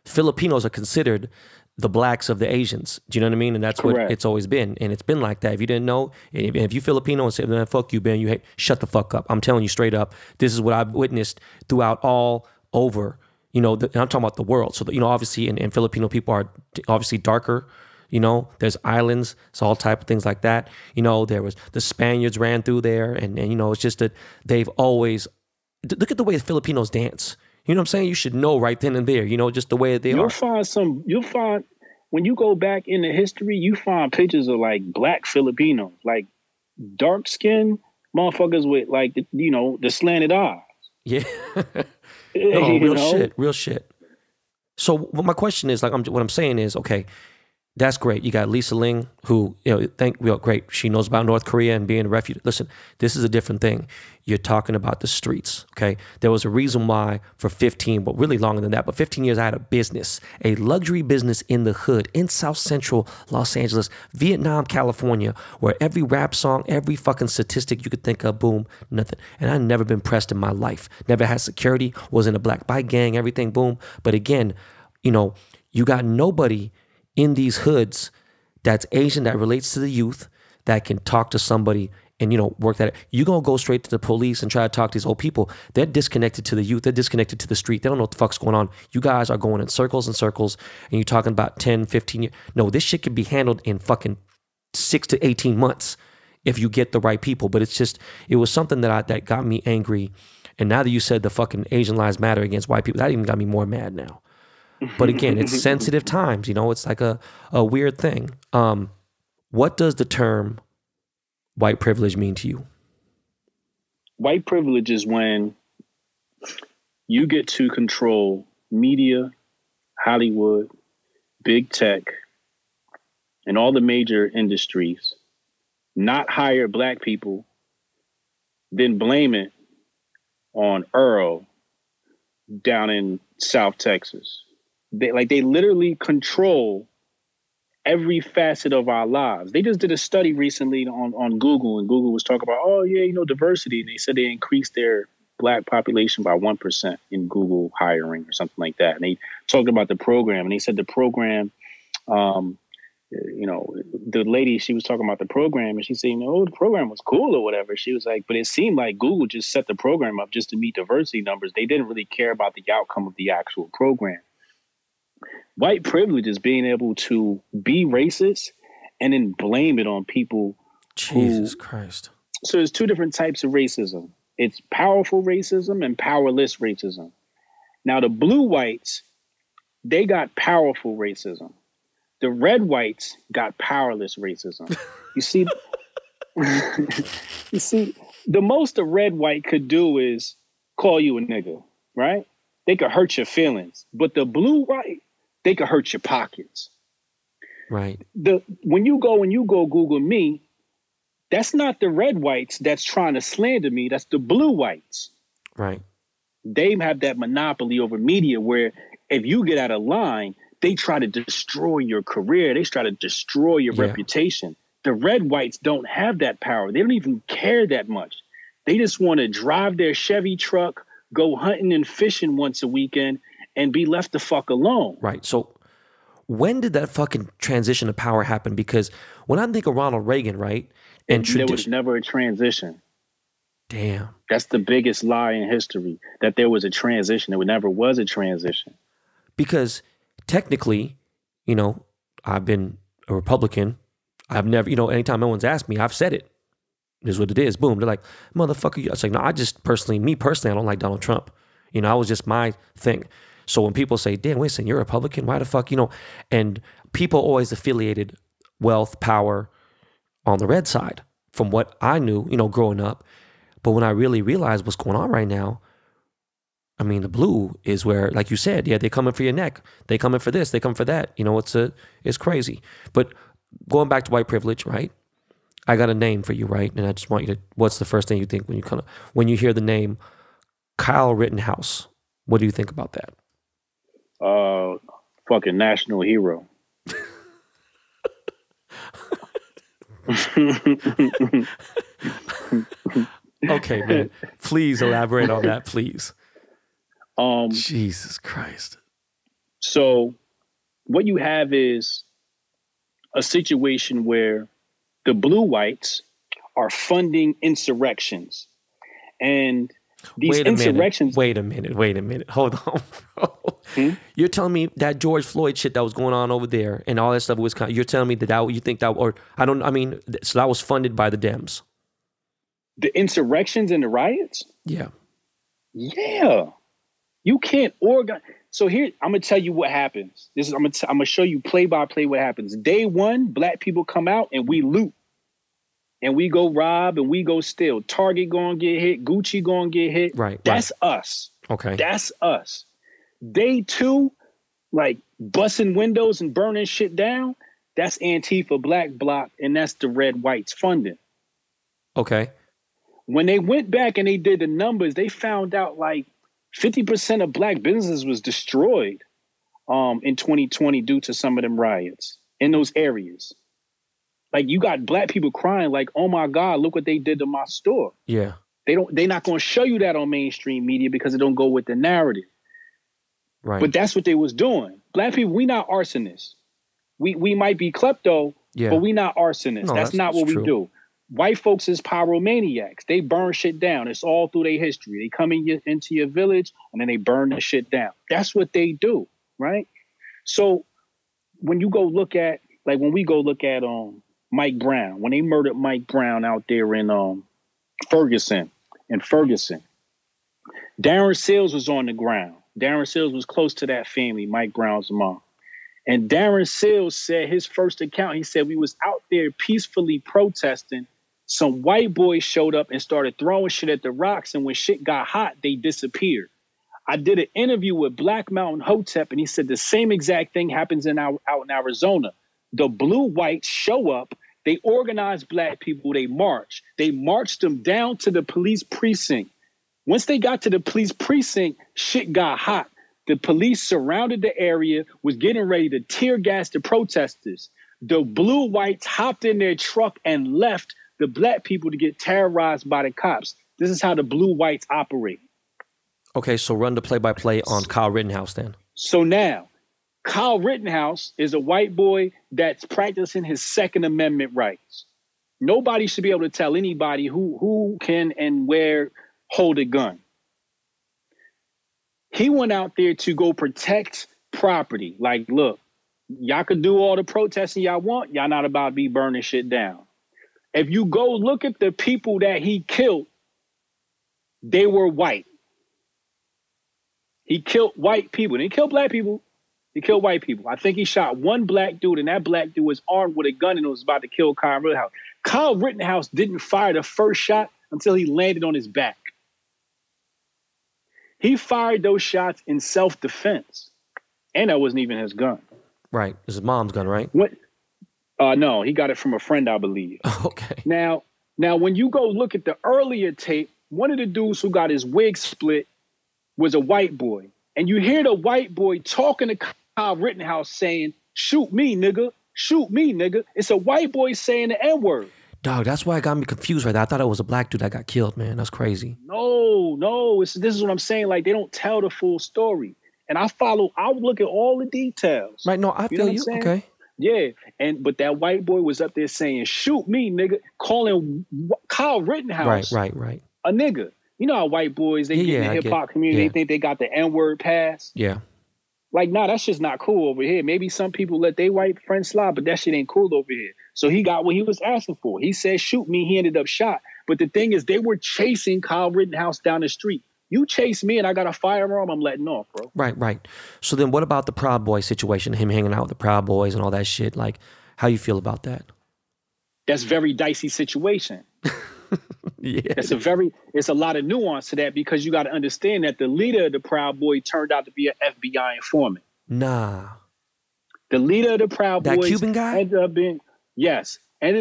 Filipinos are considered the blacks of the Asians. Do you know what I mean? And that's
Correct.
What it's always been. And it's been like that. If you didn't know, if you Filipino and say, man, fuck you, Ben, you hate, shut the fuck up. I'm telling you straight up, this is what I've witnessed throughout all over, you know, and I'm talking about the world. So, you know, obviously, and Filipino people are obviously darker. You know, there's islands, it's all type of things like that. You know, there was the Spaniards ran through there, and you know, it's just that they've always, look at the way the Filipinos dance. You know what I'm saying? You should know right then and there, you know, just the way they are.
You'll find, when you go back in the history, you find pictures of like black Filipinos, like dark skinned motherfuckers with like, you know, the slanted eyes.
Yeah. No, real shit. So my question is, like, what I'm saying is, okay, that's great. You got Lisa Ling, who, you know, great. She knows about North Korea and being a refugee. Listen, this is a different thing. You're talking about the streets, okay? There was a reason why for 15, but really longer than that, but 15 years I had a business, a luxury business in the hood, in South Central Los Angeles, Vietnam, California, where every rap song, every fucking statistic you could think of, boom, nothing. And I've never been pressed in my life. Never had security, was in a black bike gang, everything, boom. But again, you know, you got nobody in these hoods that's Asian, that relates to the youth, that can talk to somebody and, you know, work that. You're going to go straight to the police and try to talk to these old people. They're disconnected to the youth. They're disconnected to the street. They don't know what the fuck's going on. You guys are going in circles and circles, and you're talking about 10, 15 years. No, this shit can be handled in fucking 6 to 18 months if you get the right people. But it's just, it was something that got me angry. And now that you said the fucking Asian Lives Matter against white people, that even got me more mad now. But again, it's sensitive times, you know, it's like a weird thing. What does the term white privilege mean to you?
White privilege is when you get to control media, Hollywood, big tech, and all the major industries, not hire black people, then blame it on Earl down in South Texas. They literally control every facet of our lives. They just did a study recently on Google, and Google was talking about, oh yeah, you know, diversity. And they said they increased their black population by 1% in Google hiring or something like that. And they talked about the program, and they said the program, you know, the lady, she was talking about the program, and she said, you know, the program was cool or whatever. She was like, but it seemed like Google just set the program up just to meet diversity numbers. They didn't really care about the outcome of the actual program. White privilege is being able to be racist and then blame it on people.
Jesus Christ.
So there's two different types of racism. It's powerful racism and powerless racism. Now, the blue whites, they got powerful racism. The red whites got powerless racism. You see, the most a red white could do is call you a nigga, right? They could hurt your feelings. But the blue white, they could hurt your pockets.
Right.
When you go Google me, That's not the red whites that's trying to slander me. That's the blue whites.
Right.
They have that monopoly over media where if you get out of line, they try to destroy your career. They try to destroy your reputation. The red whites don't have that power. They don't even care that much. They just want to drive their Chevy truck, go hunting and fishing once a weekend, and be left the fuck alone.
Right. So when did that fucking transition of power happen? Because when I think of Ronald Reagan, right? And
there was never a transition.
Damn.
That's the biggest lie in history, that there was a transition. There never was a transition.
Because technically, you know, I've been a Republican. I've never, you know, anytime no one's asked me, I've said it. This is what it is. Boom. They're like, motherfucker. It's like, no, I just personally, I don't like Donald Trump. You know, that was just my thing. So when people say, damn, wait a second, you're a Republican? Why the fuck, you know? And people always affiliated wealth, power on the red side from what I knew, you know, growing up. But when I really realized what's going on right now, I mean, the blue is where, like you said, yeah, they coming for your neck. They coming for this. They come for that. You know, it's crazy. But going back to white privilege, right? I got a name for you, right? And I just want you to, what's the first thing you think when you hear the name Kyle Rittenhouse? What do you think about that?
Fucking national hero.
Okay, man. Please elaborate on that, please. Jesus Christ.
So what you have is a situation where the blue whites are funding insurrections. And these insurrections...
Wait a minute. Hold on, bro. You're telling me that George Floyd shit that was going on over there and all that stuff was you're telling me that you think that, or so that was funded by the Dems.
The insurrections and the riots?
Yeah.
Yeah. You can't organize. So here, I'm going to tell you what happens. I'm going to show you play by play what happens. Day one, black people come out and we loot. And we go rob and we go steal. Target going to get hit. Gucci going to get hit.
Right.
That's us.
Okay.
That's us. Day two, like busting windows and burning shit down. That's Antifa Black Bloc. And that's the red whites funding.
Okay.
When they went back and they did the numbers, they found out like 50% of black businesses was destroyed in 2020 due to some of them riots in those areas. Like you got black people crying like, oh my God, look what they did to my store.
Yeah.
They're not going to show you that on mainstream media because it don't go with the narrative.
Right.
But that's what they was doing. Black people, we not arsonists. We might be klepto, but we not arsonists.
No,
that's not what we
true.
do. White folks is pyromaniacs. They burn shit down. It's all through their history. They come into your village and then they burn the shit down. That's what they do, right? So when you go look at, like when we go look at Mike Brown, when they murdered Mike Brown out there in Ferguson, Darren Seals was on the ground. Darren Seals was close to that family, Mike Brown's mom. And Darren Seals said his first account, he said, we was out there peacefully protesting. Some white boys showed up and started throwing shit at the rocks. And when shit got hot, they disappeared. I did an interview with Black Mountain Hotep, and he said the same exact thing happens out in Arizona. The blue whites show up. They organize black people. They march. They marched them down to the police precinct. Once they got to the police precinct, shit got hot. The police surrounded the area, was getting ready to tear gas the protesters. The blue whites hopped in their truck and left the black people to get terrorized by the cops. This is how the blue whites operate.
Okay, so run the play-by-play on Kyle Rittenhouse then.
So now, Kyle Rittenhouse is a white boy that's practicing his Second Amendment rights. Nobody should be able to tell anybody who can and where hold a gun. He went out there to go protect property. Like, look, y'all could do all the protesting y'all want. Y'all not about to be burning shit down. If you go look at the people that he killed, they were white. He killed white people. He didn't kill black people. He killed white people. I think he shot one black dude, and that black dude was armed with a gun and was about to kill Kyle Rittenhouse. Kyle Rittenhouse didn't fire the first shot until he landed on his back. He fired those shots in self-defense. And that wasn't even his gun.
Right. It's his mom's gun, right?
What? No, he got it from a friend, I believe.
Okay.
Now, Now, when you go look at the earlier tape, one of the dudes who got his wig split was a white boy. And you hear the white boy talking to Kyle Rittenhouse saying, shoot me, nigga. Shoot me, nigga. It's a white boy saying the N-word.
Dog, that's why it got me confused right there. I thought it was a black dude that got killed, man. That's crazy.
No. This is what I'm saying. Like, they don't tell the full story. And I would look at all the details.
Right, no, I feel you. Okay.
Yeah, but that white boy was up there saying, shoot me, nigga, calling Kyle Rittenhouse
right.
a nigga. You know how white boys, they get in the hip-hop community, they think they got the N-word pass.
Yeah.
Like, nah, that's just not cool over here. Maybe some people let their white friends slide, but that shit ain't cool over here. So he got what he was asking for. He said, shoot me. He ended up shot. But the thing is, they were chasing Kyle Rittenhouse down the street. You chase me and I got a firearm, I'm letting off, bro.
Right. So then what about the Proud Boy situation, him hanging out with the Proud Boys and all that shit? Like, how you feel about that?
That's a very dicey situation.
Yeah.
It's a lot of nuance to that because you got to understand that the leader of the Proud Boy turned out to be an FBI informant.
Nah.
The leader of the Proud Boys,
that Cuban guy,
ended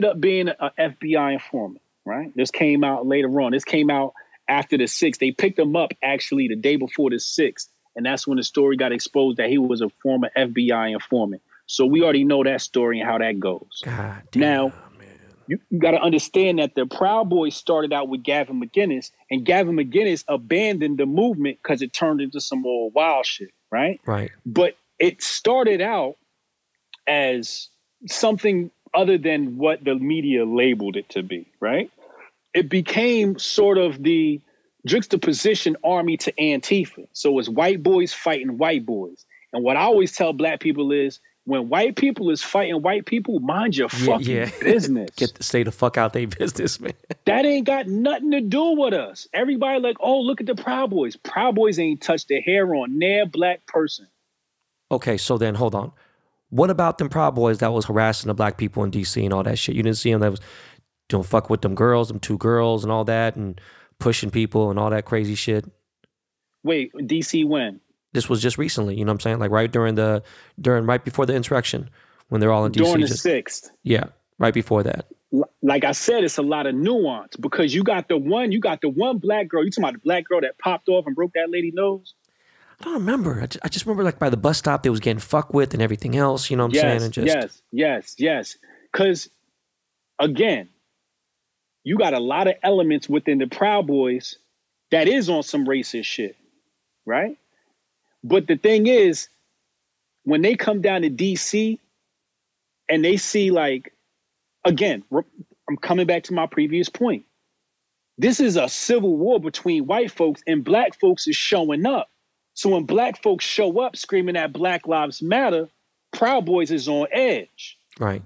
up being an FBI informant. Right. This came out later on. This came out after the 6th. They picked him up actually the day before the 6th, and that's when the story got exposed that he was a former FBI informant. So we already know that story and how that goes.
God damn.
Now, you got to understand that the Proud Boys started out with Gavin McInnes, and Gavin McInnes abandoned the movement because it turned into some more wild shit, right?
Right.
But it started out as something other than what the media labeled it to be, right? It became sort of the juxtaposition army to Antifa. So it's white boys fighting white boys. And what I always tell black people is, when white people is fighting white people, mind your fucking business.
Stay the fuck out their business, man.
That ain't got nothing to do with us. Everybody like, oh, look at the Proud Boys. Proud Boys ain't touched their hair on near black person.
Okay, so then hold on. What about them Proud Boys that was harassing the black people in D.C. and all that shit? You didn't see them that was doing fuck with them girls, them 2 girls and all that, and pushing people and all that crazy shit?
Wait, D.C. when?
This was just recently, you know what I'm saying? Like right right before the insurrection, when they're all in D.C.
During the 6th.
Yeah, right before that.
Like I said, it's a lot of nuance because you got the one black girl. You talking about the black girl that popped off and broke that lady nose?
I don't remember. I just remember like by the bus stop, they was getting fucked with and everything else, you know what I'm saying? And just...
Yes. Because again, you got a lot of elements within the Proud Boys that is on some racist shit, right? But the thing is, when they come down to DC and they see like, again, I'm coming back to my previous point. This is a civil war between white folks and black folks is showing up. So when black folks show up screaming at Black Lives Matter, Proud Boys is on edge.
Right.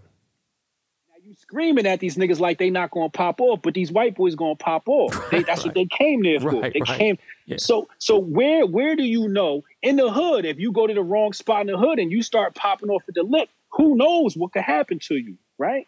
Now you screaming at these niggas like they not going to pop off, but these white boys going to pop off. That's what they came there for. Came.
Yeah.
So where do you know in the hood, if you go to the wrong spot in the hood and you start popping off at the lip, who knows what could happen to you, right?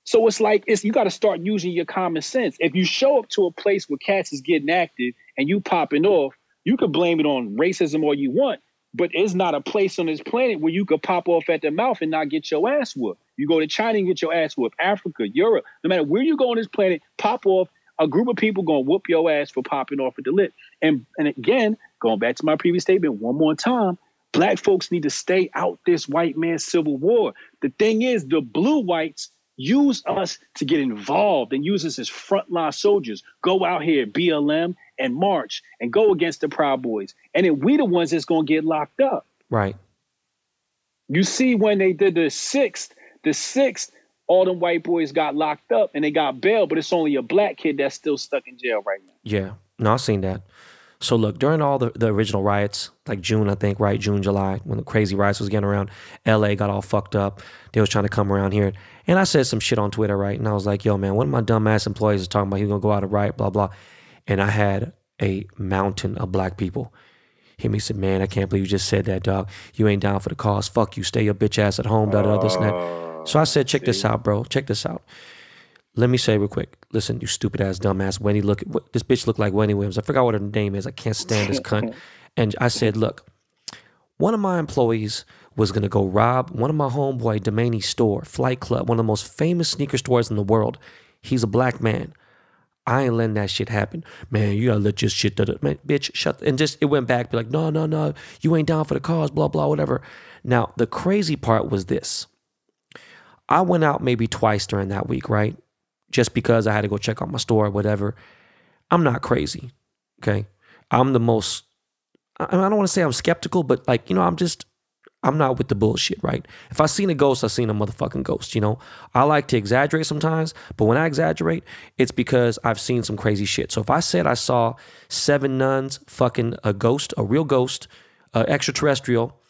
So it's like, you got to start using your common sense. If you show up to a place where cats is getting active and you popping off, you could blame it on racism all you want, but it's not a place on this planet where you could pop off at the mouth and not get your ass whooped. You go to China and get your ass whooped, Africa, Europe, no matter where you go on this planet, pop off, a group of people going to whoop your ass for popping off at the lip. And again, going back to my previous statement one more time, black folks need to stay out this white man's civil war. The thing is, the blue whites use us to get involved and use us as frontline soldiers. Go out here, BLM, and march and go against the Proud Boys. And then we the ones that's going to get locked up.
Right.
You see when they did the 6th, all them white boys got locked up and they got bail, but it's only a black kid that's still stuck in jail right now.
Yeah. No, I've seen that. So look, during all the original riots, like June, I think, right? June, July, when the crazy riots was getting around, LA got all fucked up. They was trying to come around here. And I said some shit on Twitter, right? And I was like, yo, man, one of my dumbass employees is talking about he was going to go out and riot, blah, blah. And I had a mountain of black people hit me and said, man, I can't believe you just said that, dog. You ain't down for the cause. Fuck you. Stay your bitch ass at home, this and that. So I said, check this out, bro. Check this out. Let me say real quick. Listen, you stupid ass dumbass Wendy. This bitch look like Wendy Williams. I forgot what her name is. I can't stand this cunt. And I said, look, one of my employees was going to go rob one of my homeboy Demaney's store, Flight Club, one of the most famous sneaker stores in the world. He's a black man. I ain't letting that shit happen. Man, you gotta let your shit, man, bitch, shut. And just, it went back, be like, no, you ain't down for the cause, blah, blah, whatever. Now, the crazy part was this. I went out maybe twice during that week, right? Just because I had to go check out my store or whatever. I'm not crazy, okay? I'm the most, I don't want to say I'm skeptical, but like, you know, I'm not with the bullshit, right? If I seen a ghost, I seen a motherfucking ghost, you know? I like to exaggerate sometimes, but when I exaggerate, it's because I've seen some crazy shit. So if I said I saw 7 nuns fucking a ghost, a real ghost, extraterrestrial,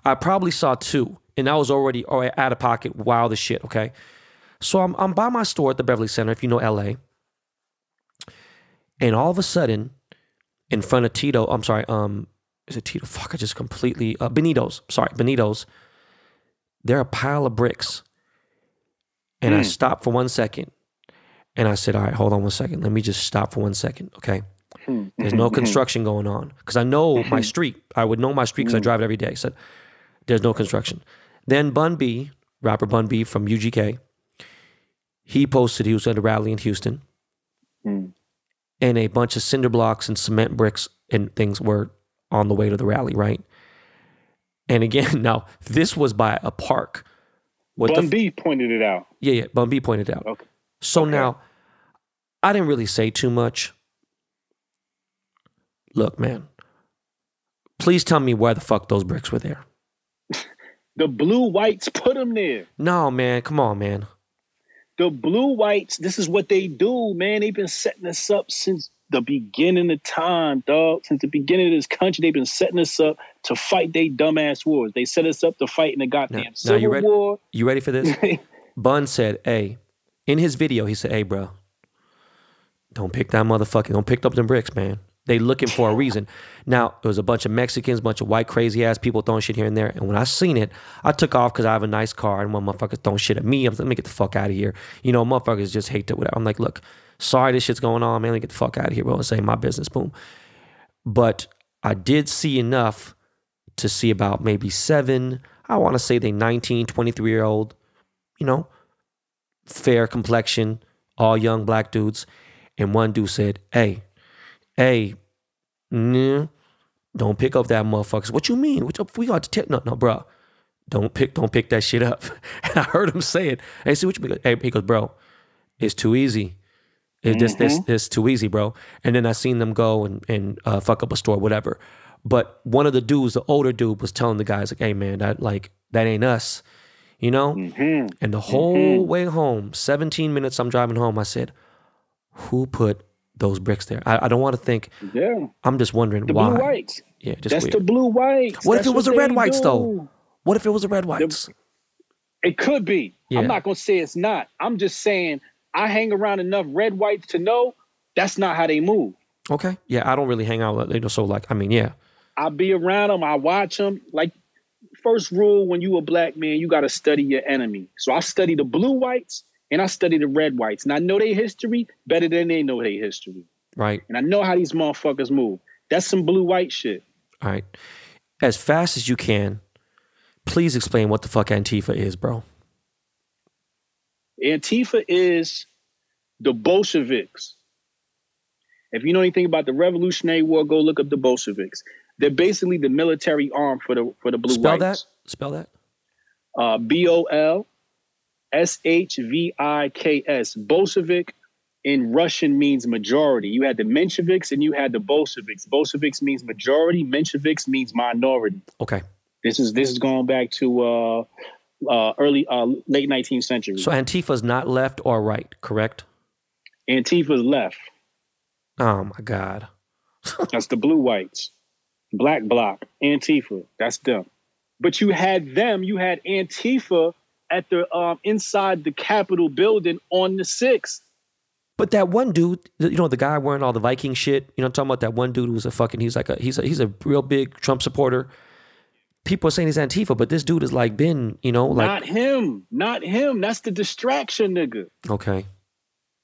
I probably saw 2, and I was already out of pocket, wild as shit, okay? So I'm by my store at the Beverly Center, if you know LA, and all of a sudden, in front of Tito, I'm sorry, is it Tito? Fuck, I just completely, Benito's, there are a pile of bricks, and I stopped for 1 second, and I said, all right, hold on 1 second, let me just stop for 1 second, okay? There's no construction going on, because I know my street, I would know my street because I drive it every day, so there's no construction. Then Bun B, rapper Bun B from UGK, he posted he was at a rally in Houston, and a bunch of cinder blocks and cement bricks and things were on the way to the rally, right? And again, now, this was by a park.
Bun B pointed it out.
Yeah, Bun B pointed it out.
Okay.
So now, I didn't really say too much. Look, man, please tell me where the fuck those bricks were there.
The blue whites put them there.
No, man, come on, man.
The blue whites, this is what they do, man. They've been setting us up since the beginning of time, dog. Since the beginning of this country, they've been setting us up to fight they dumbass wars. They set us up to fight in the goddamn Civil War.
You ready for this? Bun said, hey, in his video, he said, hey, bro, don't pick up them bricks, man. They looking for a reason. Now, it was a bunch of Mexicans, bunch of white crazy ass people throwing shit here and there. And when I seen it, I took off because I have a nice car and one motherfucker throwing shit at me. I'm like, let me get the fuck out of here. You know, motherfuckers just hate that. I'm like, look, sorry this shit's going on, man. Let me get the fuck out of here, bro. It's ain't my business, boom. But I did see enough to see about maybe 7, I want to say they 19, 23-year-old, you know, fair complexion, all young black dudes. And one dude said, hey, don't pick up that motherfuckers. What you mean? We got to no, bro. Don't pick that shit up. And I heard him say it. And I said, what you mean? Hey, he goes, bro, it's too easy. It's too easy, bro. And then I seen them go and fuck up a store, whatever. But one of the dudes, the older dude, was telling the guys, like, hey man, that ain't us. You know? And the whole way home, 17 minutes I'm driving home, I said, who put those bricks there? I don't want to think. Yeah. I'm just wondering why.
The blue whites.
Yeah, just
that's
weird.
The blue whites.
What if it was the red whites though? What if it was the red whites?
It could be.
Yeah.
I'm not gonna say it's not. I'm just saying I hang around enough red whites to know that's not how they move.
Okay. Yeah, I don't really hang out with them. So like, I mean, yeah.
I be around them. I watch them. Like, first rule when you a black man, you got to study your enemy. So I study the blue whites and I study the red whites. And I know their history better than they know their history.
Right.
And I know how these motherfuckers move. That's some blue white shit.
All right. As fast as you can, please explain what the fuck Antifa is, bro.
Antifa is the Bolsheviks. If you know anything about the Revolutionary War, go look up the Bolsheviks. They're basically the military arm for the blue whites.
Spell that.
Bolshviks. Bolshevik in Russian means majority. You had the Mensheviks and you had the Bolsheviks. Bolsheviks means majority. Mensheviks means minority.
Okay.
This is going back to late 19th century.
So Antifa's not left or right, correct?
Antifa's left.
Oh my God.
That's the blue whites. Black bloc, Antifa, that's them. But you had Antifa at the inside the Capitol building on the 6th.
But that one dude, you know, the guy wearing all the Viking shit, you know, I'm talking about that one dude who was he's a real big Trump supporter. People are saying he's Antifa, but this dude has like been, you know, like
not him. That's the distraction, nigga.
Okay.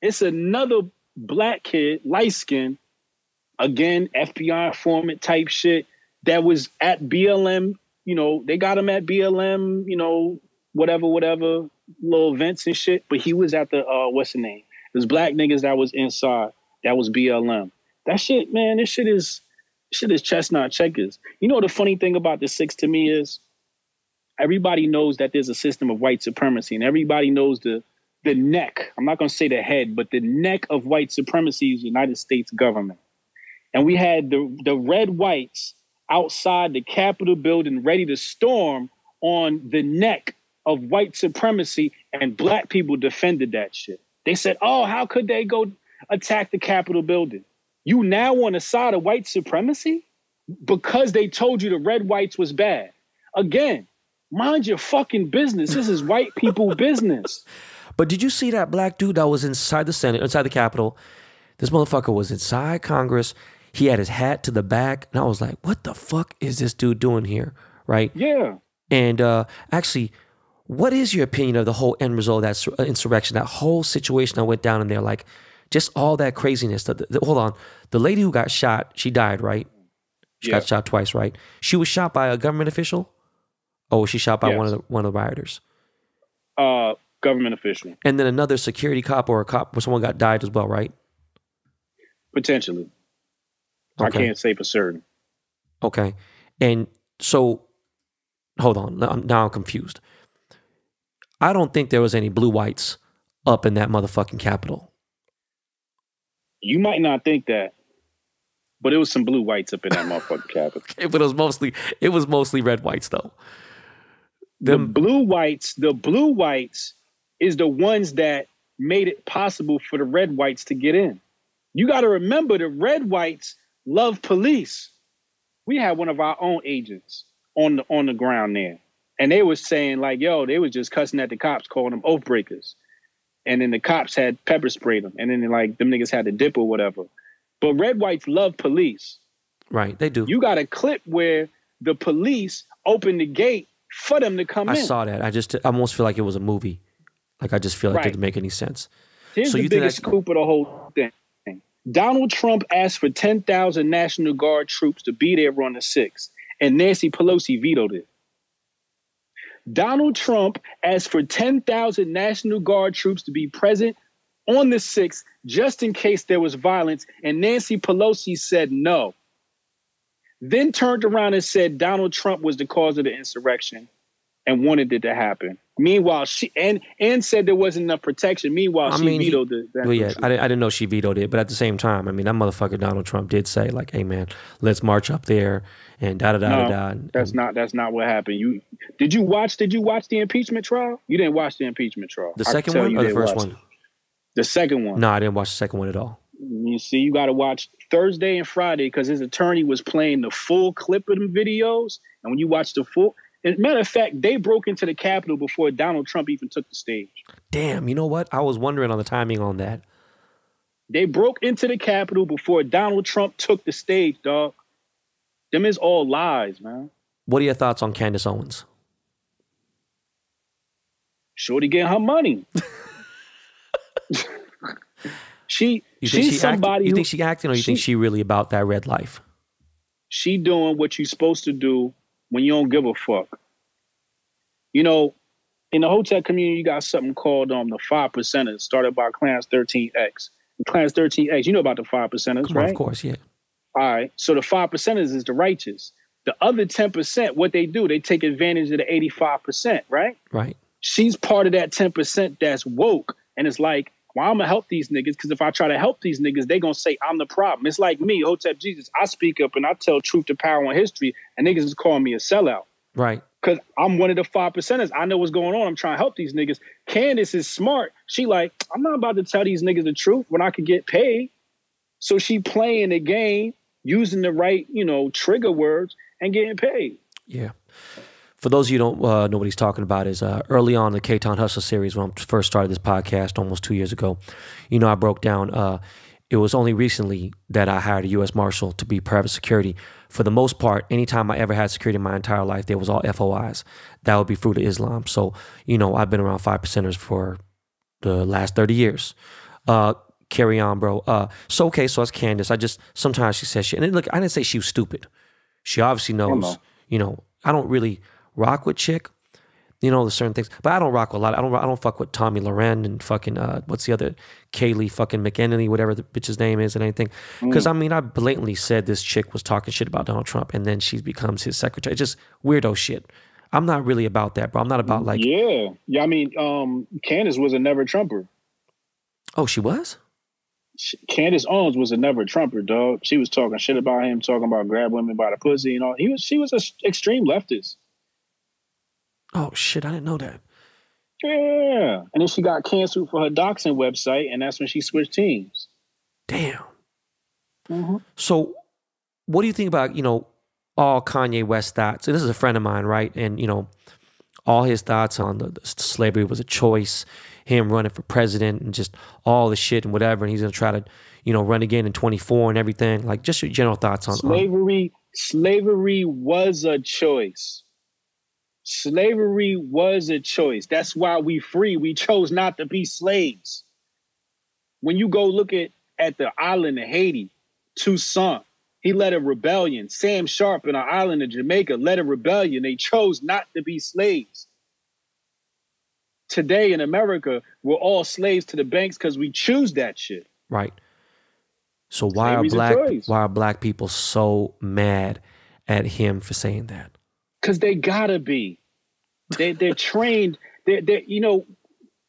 It's another black kid, light skin. Again, FBI informant type shit that was at BLM, you know, they got him at BLM, you know, whatever, little events and shit. But he was at the, what's the name? There's black niggas that was inside. That was BLM. That shit, man, this shit is chestnut checkers. You know the funny thing about the six to me is everybody knows that there's a system of white supremacy, and everybody knows the neck. I'm not going to say the head, but the neck of white supremacy is the United States government. And we had the red whites outside the Capitol building ready to storm on the neck of white supremacy, and black people defended that shit. They said, oh, how could they go attack the Capitol building? You now on the side of white supremacy? Because they told you the red whites was bad. Again, mind your fucking business. This is white people business.
But did you see that black dude that was inside the Senate, inside the Capitol? This motherfucker was inside Congress. He had his hat to the back. And I was like, what the fuck is this dude doing here? Right?
Yeah.
And actually, what is your opinion of the whole end result of that insurrection, that whole situation that went down in there? Like, just all that craziness. Hold on. The lady who got shot, she died, right? She got shot twice, right? She was shot by a government official? Or was she shot by one of the rioters?
Government official.
And then another security cop or a cop where someone got died as well, right?
Potentially.
Okay.
I can't say for certain.
Okay. And so, hold on. Now I'm confused. I don't think there was any blue whites up in that motherfucking Capitol.
You might not think that, but it was some blue whites up in that motherfucking Capitol.
Okay, but it was mostly red whites though.
The blue whites is the ones that made it possible for the red whites to get in. You got to remember the red whites love police. We had one of our own agents on the ground there. And they was saying like, yo, they was just cussing at the cops, calling them oath breakers. And then the cops had pepper sprayed them. And then like them niggas had to dip or whatever. But red whites love police.
Right, they do.
You got a clip where the police opened the gate for them to come in.
I saw that. I almost feel like it was a movie. Like I just feel like it didn't make any sense.
Here's the biggest scoop of the whole thing. Donald Trump asked for 10,000 National Guard troops to be there on the 6th, and Nancy Pelosi vetoed it. Donald Trump asked for 10,000 National Guard troops to be present on the 6th, just in case there was violence, and Nancy Pelosi said no. Then turned around and said Donald Trump was the cause of the insurrection and wanted it to happen. Meanwhile, she said there wasn't enough protection. Meanwhile, she vetoed the
well, yeah, I didn't know she vetoed it, but at the same time, I mean, that motherfucker Donald Trump did say like, "Hey, man, let's march up there and da da da da."
That's not what happened. Did you watch the impeachment trial? You didn't watch the impeachment trial.
The second one or the first one?
The second one.
No, I didn't watch the second one at all.
You see, you got to watch Thursday and Friday because his attorney was playing the full clip of them videos, and when you watch the full. As a matter of fact, they broke into the Capitol before Donald Trump even took the stage.
Damn, you know what? I was wondering on the timing on that.
They broke into the Capitol before Donald Trump took the stage, dog. Them is all lies, man.
What are your thoughts on Candace Owens?
Shorty getting her money. She's somebody.
You think she acting, or you think she really about that red life?
She doing what you're supposed to do when you don't give a fuck. You know, in the Hotep community, you got something called the 5%ers, started by Class 13X. Class 13X, you know about the 5%ers, right?
Of course, yeah.
All right. So the 5%ers is the righteous. The other 10%, what they do, they take advantage of the 85%, right?
Right.
She's part of that 10% that's woke. And it's like, well, I'm going to help these niggas because if I try to help these niggas, they going to say I'm the problem. It's like me, Hotep Jesus. I speak up and I tell truth to power on history and niggas is calling me a sellout.
Right.
Because I'm one of the 5%ers. I know what's going on. I'm trying to help these niggas. Candace is smart. She like, I'm not about to tell these niggas the truth when I could get paid. So she playing the game, using the right, trigger words and getting paid.
Yeah. For those of you who don't know what he's talking about is early on in the K-Town Hustle series when I first started this podcast almost 2 years ago, I broke down, it was only recently that I hired a U.S. Marshal to be private security. For the most part, anytime I ever had security in my entire life, there was all FOIs. That would be Fruit of Islam. So, I've been around 5%ers for the last 30 years. Carry on, bro. So that's Candace. Sometimes she says shit. And look, I didn't say she was stupid. She obviously knows, I don't really rock with chick. You know, there's certain things, but I don't rock with a lot. I don't fuck with Tommy Loren and fucking what's the other Kaylee fucking McEnany, whatever the bitch's name is, and anything. Because I mean, I blatantly said this chick was talking shit about Donald Trump, and then she becomes his secretary. Just weirdo shit. I'm not really about that, bro. I'm not about like.
Yeah. I mean, Candace was a never Trumper.
Oh, she was.
Candace Owens was a never Trumper, dog. She was talking shit about him, talking about grab women by the pussy, you know. She was an extreme leftist.
Oh shit, I didn't know that.
Yeah. And then she got canceled for her doxing website, and that's when she switched teams.
Damn. So what do you think about, you know, all Kanye West thoughts? And this is a friend of mine, right? And, you know, all his thoughts on the slavery was a choice, him running for president and just all the shit and whatever. And he's going to try to, you know, run again in 24 and everything. Like, just your general thoughts on
Slavery was a choice. Slavery was a choice. That's why we free. We chose not to be slaves. When you go look at the island of Haiti, Toussaint, he led a rebellion. Sam Sharp in our island of Jamaica led a rebellion. They chose not to be slaves. Today in America, we're all slaves to the banks because we choose that shit.
Right. So why are black people so mad at him for saying that?
Because they gotta be. They're trained. They're you know,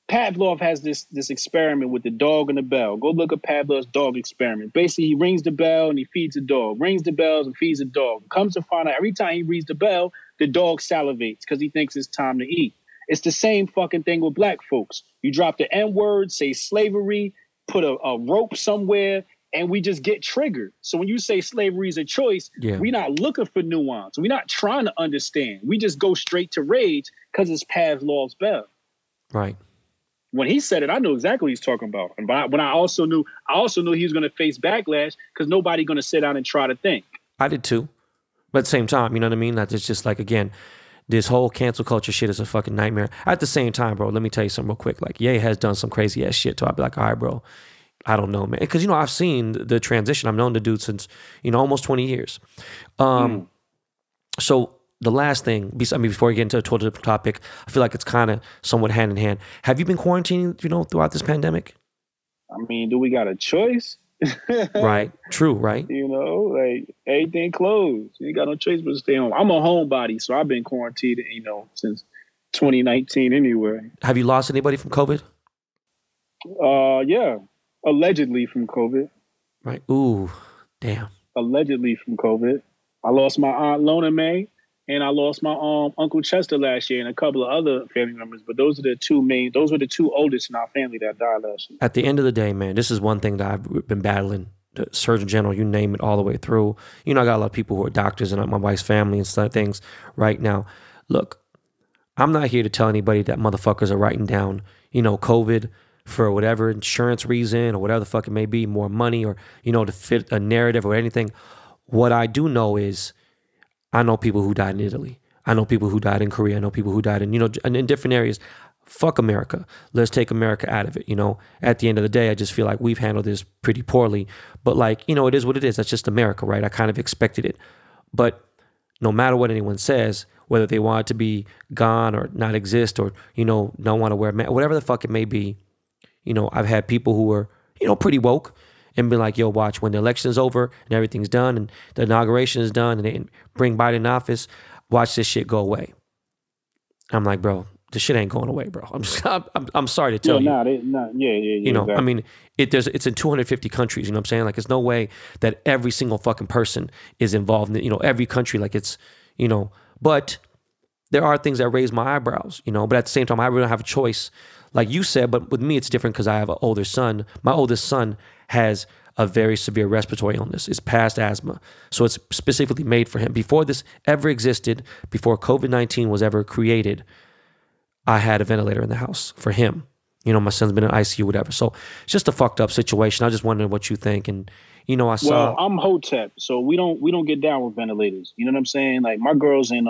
Pavlov has this experiment with the dog and the bell. Go look at Pavlov's dog experiment. Basically, he rings the bell and he feeds the dog. Rings the bells and feeds the dog. Comes to find out every time he rings the bell, the dog salivates because he thinks it's time to eat. It's the same fucking thing with black folks. You drop the N-word, say slavery, put a rope somewhere, and we just get triggered. So when you say slavery is a choice, we're not looking for nuance. We're not trying to understand. We just go straight to rage because it's Pavlov's bell.
Right.
When he said it, I knew exactly what he's talking about. And when I also knew he was going to face backlash because nobody going to sit down and try to think.
I did too. But at the same time, you know what I mean? That it's just like, again, this whole cancel culture shit is a fucking nightmare. At the same time, bro, let me tell you something real quick. Like, Ye has done some crazy ass shit. So I'd be like, all right, bro, I don't know, man. Because, you know, I've seen the transition. I've known the dude since, you know, almost 20 years. So the last thing, before we get into a totally different topic, I feel like it's kind of somewhat hand in hand. Have you been quarantining, you know, throughout this pandemic?
I mean, do we got a choice?
Right. True, right?
You know, like everything closed. You ain't got no choice but to stay home. I'm a homebody, so I've been quarantined, you know, since 2019 anyway.
Have you lost anybody from COVID?
Yeah. Allegedly from COVID.
Right. Ooh, damn.
Allegedly from COVID. I lost my aunt Lona May, and I lost my Uncle Chester last year, and a couple of other family members. But those were the two oldest in our family that died last year.
At the end of the day, man, this is one thing that I've been battling. The Surgeon General, you name it, all the way through. You know, I got a lot of people who are doctors and my wife's family and stuff things right now. Look, I'm not here to tell anybody that motherfuckers are writing down, you know, COVID for whatever insurance reason or whatever the fuck it may be, more money or, you know, to fit a narrative or anything. What I do know is I know people who died in Italy. I know people who died in Korea. I know people who died in, you know, in different areas. Fuck America. Let's take America out of it. You know, at the end of the day, I just feel like we've handled this pretty poorly. But like, you know, it is what it is. That's just America, right? I kind of expected it. But no matter what anyone says, whether they want it to be gone or not exist or, you know, don't want to wear a mask, whatever the fuck it may be, you know, I've had people who are, you know, pretty woke and be like, yo, watch, when the election is over and everything's done and the inauguration is done and they bring Biden in office, watch this shit go away. I'm like, bro, this shit ain't going away, bro. I'm sorry to tell you. You know, exactly. I mean, it's in 250 countries, you know what I'm saying? Like, there's no way that every single fucking person is involved in it, you know, every country, like it's, you know, but there are things that raise my eyebrows, you know, but at the same time, I really don't have a choice. Like you said, but with me, it's different because I have an older son. My oldest son has a very severe respiratory illness. It's past asthma. So it's specifically made for him. Before this ever existed, before COVID-19 was ever created, I had a ventilator in the house for him. You know, my son's been in ICU, whatever. So it's just a fucked up situation. I just wondered what you think. And, you know,
Well, I'm Hotep, so we don't get down with ventilators. You know what I'm saying? Like, my girl's in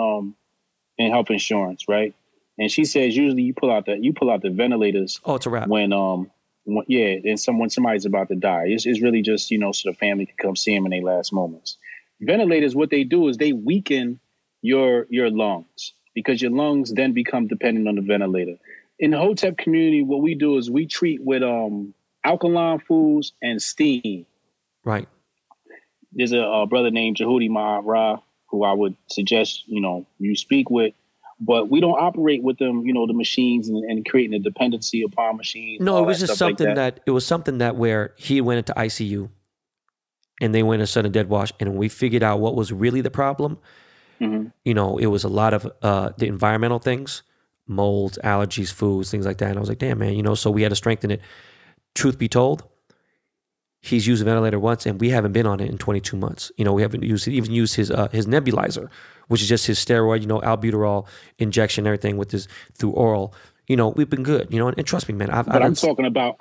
health insurance, right? And she says usually you pull out the ventilators.
Oh, it's a wrap.
When and when somebody's about to die. It's really just, you know, so the family can come see them in their last moments. Ventilators, what they do is they weaken your lungs. because your lungs then become dependent on the ventilator. In the Hotep community, what we do is we treat with alkaline foods and steam.
Right.
There's a brother named Jehudi Ma'ara who I would suggest, you speak with, but we don't operate with them, the machines and creating a dependency upon machines.
No, it was just something it was something that where he went into ICU and they went into sudden dead wash. And when we figured out what was really the problem, it was a lot of the environmental things, molds, allergies, foods, things like that. And I was like, damn, man, so we had to strengthen it. Truth be told, he's used a ventilator once, and we haven't been on it in 22 months. We haven't even used his nebulizer, which is just his steroid, albuterol injection, everything with his through oral. We've been good. And trust me, man.
I'm talking about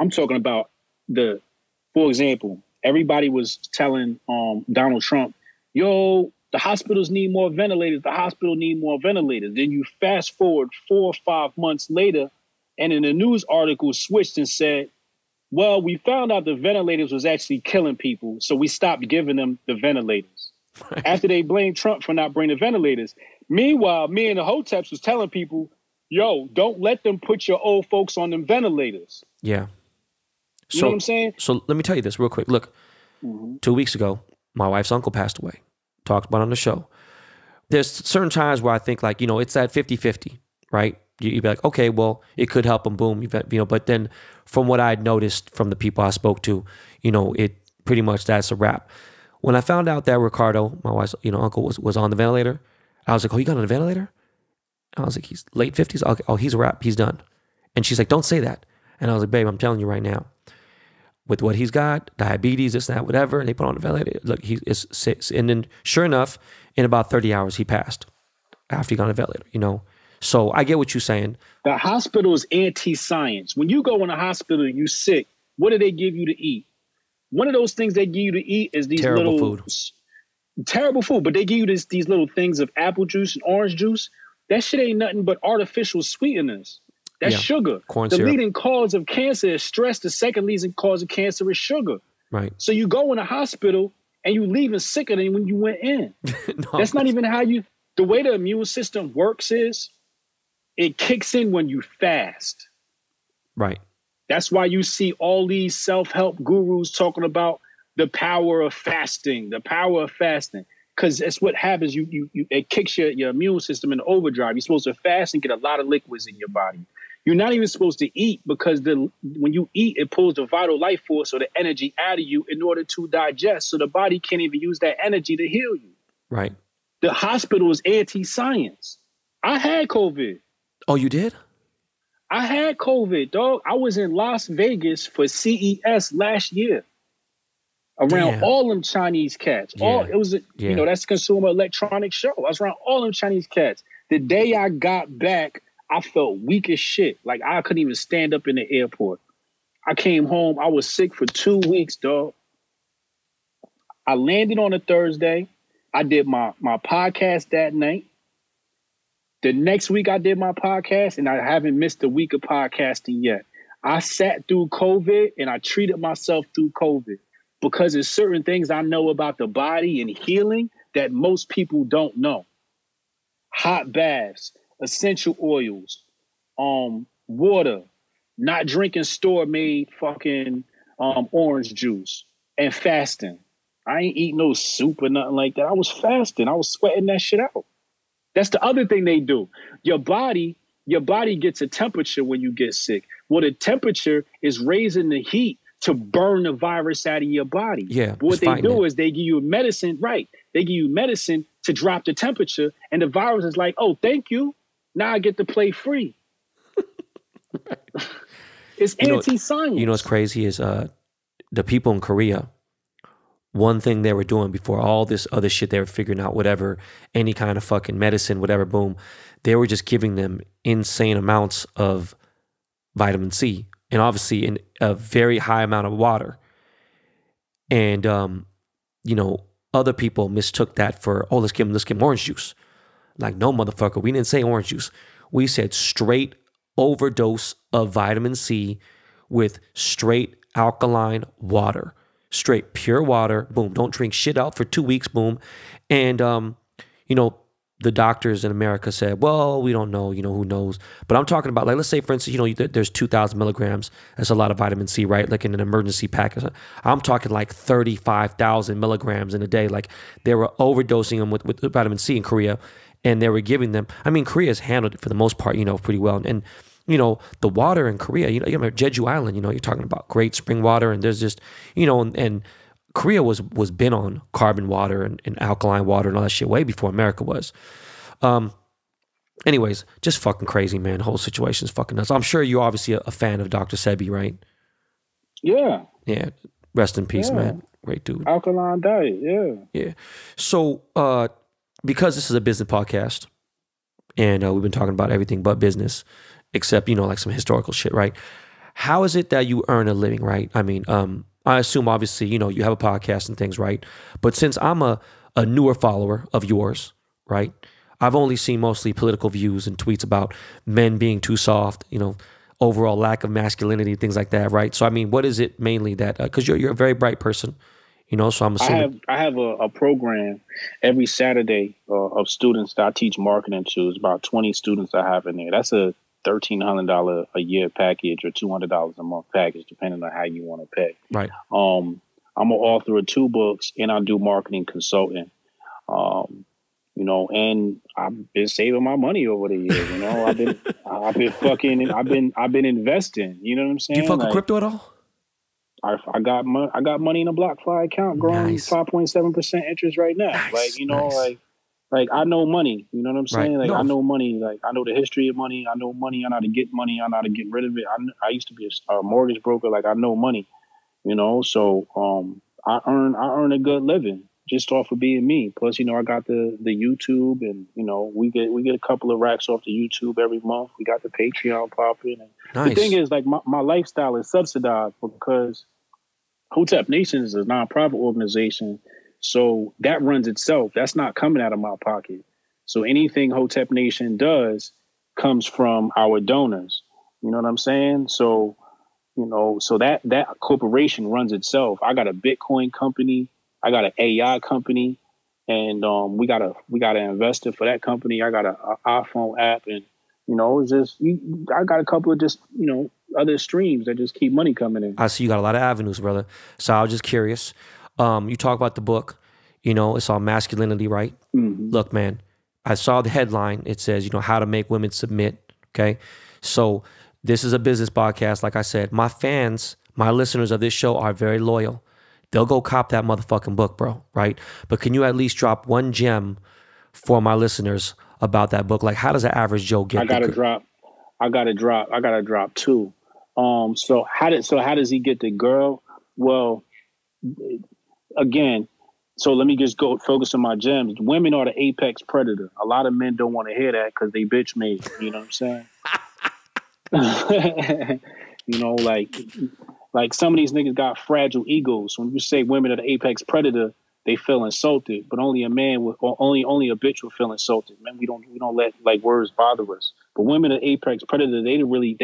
for example, everybody was telling Donald Trump, yo, the hospitals need more ventilators. The hospital need more ventilators. Then you fast forward 4 or 5 months later, and in a news article switched and said, well, we found out the ventilators was actually killing people, so we stopped giving them the ventilators. After they blamed Trump for not bringing the ventilators. Meanwhile, me and the Hoteps was telling people, yo, don't let them put your old folks on them ventilators.
Yeah.
You know what I'm saying?
So let me tell you this real quick. Look, 2 weeks ago, my wife's uncle passed away. Talked about it on the show. There's certain times where I think it's at 50-50, right? You'd be like, okay, well, it could help them, boom, but then from what I had noticed from the people I spoke to, it pretty much that's a wrap. When I found out that Ricardo, my wife's, uncle was on the ventilator, I was like, oh, he got on the ventilator? I was like, he's late 50s? Oh, he's a wrap, he's done. And she's like, don't say that. And I was like, babe, I'm telling you right now, with what he's got, diabetes, this, that, whatever, and they put on the ventilator, look, he is 6. And then sure enough, in about 30 hours, he passed after he got on the ventilator, So I get what you're saying.
The hospital is anti-science. When you go in a hospital and you're sick, what do they give you to eat? One of those things they give you to eat is these terrible food, but they give you these little things of apple juice and orange juice. That shit ain't nothing but artificial sweeteners. That's sugar.
Corn
the
syrup.
Leading cause of cancer is stress. The second leading cause of cancer is sugar.
Right.
So you go in a hospital and you leaving sicker than when you went in.
No,
that's not even how the way the immune system works is, it kicks in when you fast.
Right.
That's why you see all these self-help gurus talking about the power of fasting, because that's what happens. It kicks your immune system in overdrive. You're supposed to fast and get a lot of liquids in your body. You're not even supposed to eat because when you eat, it pulls the vital life force or the energy out of you in order to digest. So the body can't even use that energy to heal you.
Right.
The hospital is anti-science. I had COVID.
Oh, you did?
I had COVID, dog. I was in Las Vegas for CES last year. Around all them Chinese cats.
Yeah.
It was that's Consumer Electronics Show. I was around all them Chinese cats. The day I got back, I felt weak as shit. Like I couldn't even stand up in the airport. I came home. I was sick for 2 weeks, dog. I landed on a Thursday. I did my podcast that night. The next week I did my podcast, and I haven't missed a week of podcasting yet. I sat through COVID and I treated myself through COVID because there's certain things I know about the body and healing that most people don't know. Hot baths, essential oils, water, not drinking store-made fucking orange juice, and fasting. I ain't eating no soup or nothing like that. I was fasting. I was sweating that shit out. That's the other thing they do. Your body gets a temperature when you get sick. Well, the temperature is raising the heat to burn the virus out of your body.
Yeah.
But what they do is they give you medicine, right? They give you medicine to drop the temperature, and the virus is like, oh, thank you. Now I get to play free. It's anti-science.
You know what's crazy is the people in Korea, one thing they were doing before all this other shit they were figuring out, whatever, any kind of fucking medicine, whatever, boom, they were just giving them insane amounts of vitamin C and obviously in a very high amount of water. And, other people mistook that for, oh, let's give them orange juice. Like, no, motherfucker, we didn't say orange juice. We said straight overdose of vitamin C with straight alkaline water. Straight pure water, boom. Don't drink shit out for 2 weeks, boom. And, the doctors in America said, well, we don't know, who knows. But I'm talking about, like, let's say, for instance, there's 2,000 milligrams. That's a lot of vitamin C, right? Like in an emergency pack. I'm talking like 35,000 milligrams in a day. Like they were overdosing them with vitamin C in Korea, and they were giving them, I mean, Korea's handled it for the most part, pretty well. And the water in Korea, Jeju Island, you're talking about great spring water, and there's just, and Korea was been on carbon water and alkaline water and all that shit way before America was. Anyways, just fucking crazy, man. The whole situation's fucking nuts. I'm sure you're obviously a fan of Dr. Sebi, right?
Yeah.
Yeah. Rest in peace, man. Great dude.
Alkaline diet, yeah.
Yeah. So, because this is a business podcast, and we've been talking about everything but business, except, like some historical shit, right? How is it that you earn a living, right? I mean, I assume obviously, you have a podcast and things, right? But since I'm a newer follower of yours, right? I've only seen mostly political views and tweets about men being too soft, overall lack of masculinity, things like that, right? So, I mean, what is it mainly that, because you're a very bright person, so I'm assuming.
I have a program every Saturday of students that I teach marketing to. It's about 20 students I have in there. That's a $1,300 a year package or $200 a month package, depending on how you want to pay.
Right.
I'm an author of 2 books, and I do marketing consulting. And I've been saving my money over the years. I've been investing. You know what I'm saying?
Do you fuck with crypto at all?
I got money in a BlockFi account, growing 5.7% interest right now.
Nice.
Like I know money, you know what I'm saying?
Right.
Like I know money, like I know the history of money. I know money. I know how to get money. I know how to get rid of it. I used to be a mortgage broker. Like I know money, So I earn a good living just off of being me. Plus, I got the YouTube, and we get a couple of racks off the YouTube every month. We got the Patreon popping. And
nice.
The thing is, like my lifestyle is subsidized because Hotep Nation is a nonprofit organization. So that runs itself. That's not coming out of my pocket. So anything Hotep Nation does comes from our donors. You know what I'm saying? So, so that corporation runs itself. I got a Bitcoin company. I got an AI company, and we got an investor for that company. I got an iPhone app, and it's just I got a couple of just other streams that just keep money coming in.
I see you got a lot of avenues, brother. So I was just curious. You talk about the book, it's all masculinity, right?
Mm-hmm.
Look, man, I saw the headline. It says, how to make women submit. Okay. So this is a business podcast. Like I said, my fans, my listeners of this show are very loyal. They'll go cop that motherfucking book, bro. Right. But can you at least drop one gem for my listeners about that book? Like, how does the average Joe get? I gotta
drop 2. So how does he get the girl? Well, again, so let me just go focus on my gems. Women are the apex predator. A lot of men don't want to hear that because they bitch made. You know what I'm saying? Like some of these niggas got fragile egos. When you say women are the apex predator, they feel insulted. But only a man with, or only a bitch will feel insulted. Man, we don't let like words bother us. But women are the apex predator. They really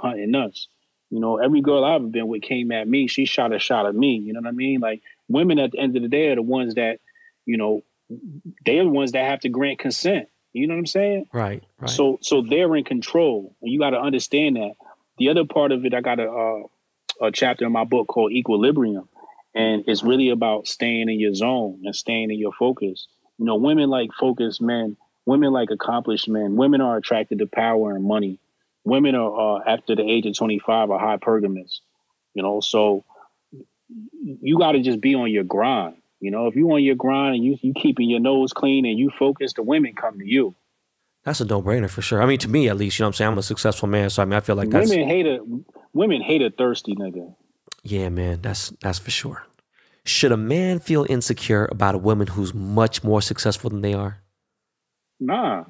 hunting us. Every girl I've ever been with came at me. She shot a shot at me. You know what I mean? Like women at the end of the day are the ones that, they're the ones that have to grant consent. You know what I'm saying?
Right.
So they're in control, and you got to understand that. The other part of it, I got a chapter in my book called Equilibrium, and it's really about staying in your zone and staying in your focus. Women like focused men. Women like accomplished men. Women are attracted to power and money. Women are after the age of 25 are hypergamous. So you got to just be on your grind. If you on your grind and you keeping your nose clean and you focus, the women come to you.
That's a no-brainer for sure. I mean, to me at least, you know what I'm saying? I'm a successful man, so I mean, I feel like that's...
Women hate a thirsty nigga.
Yeah, man, that's for sure. Should a man feel insecure about a woman who's much more successful than they are?
Nah.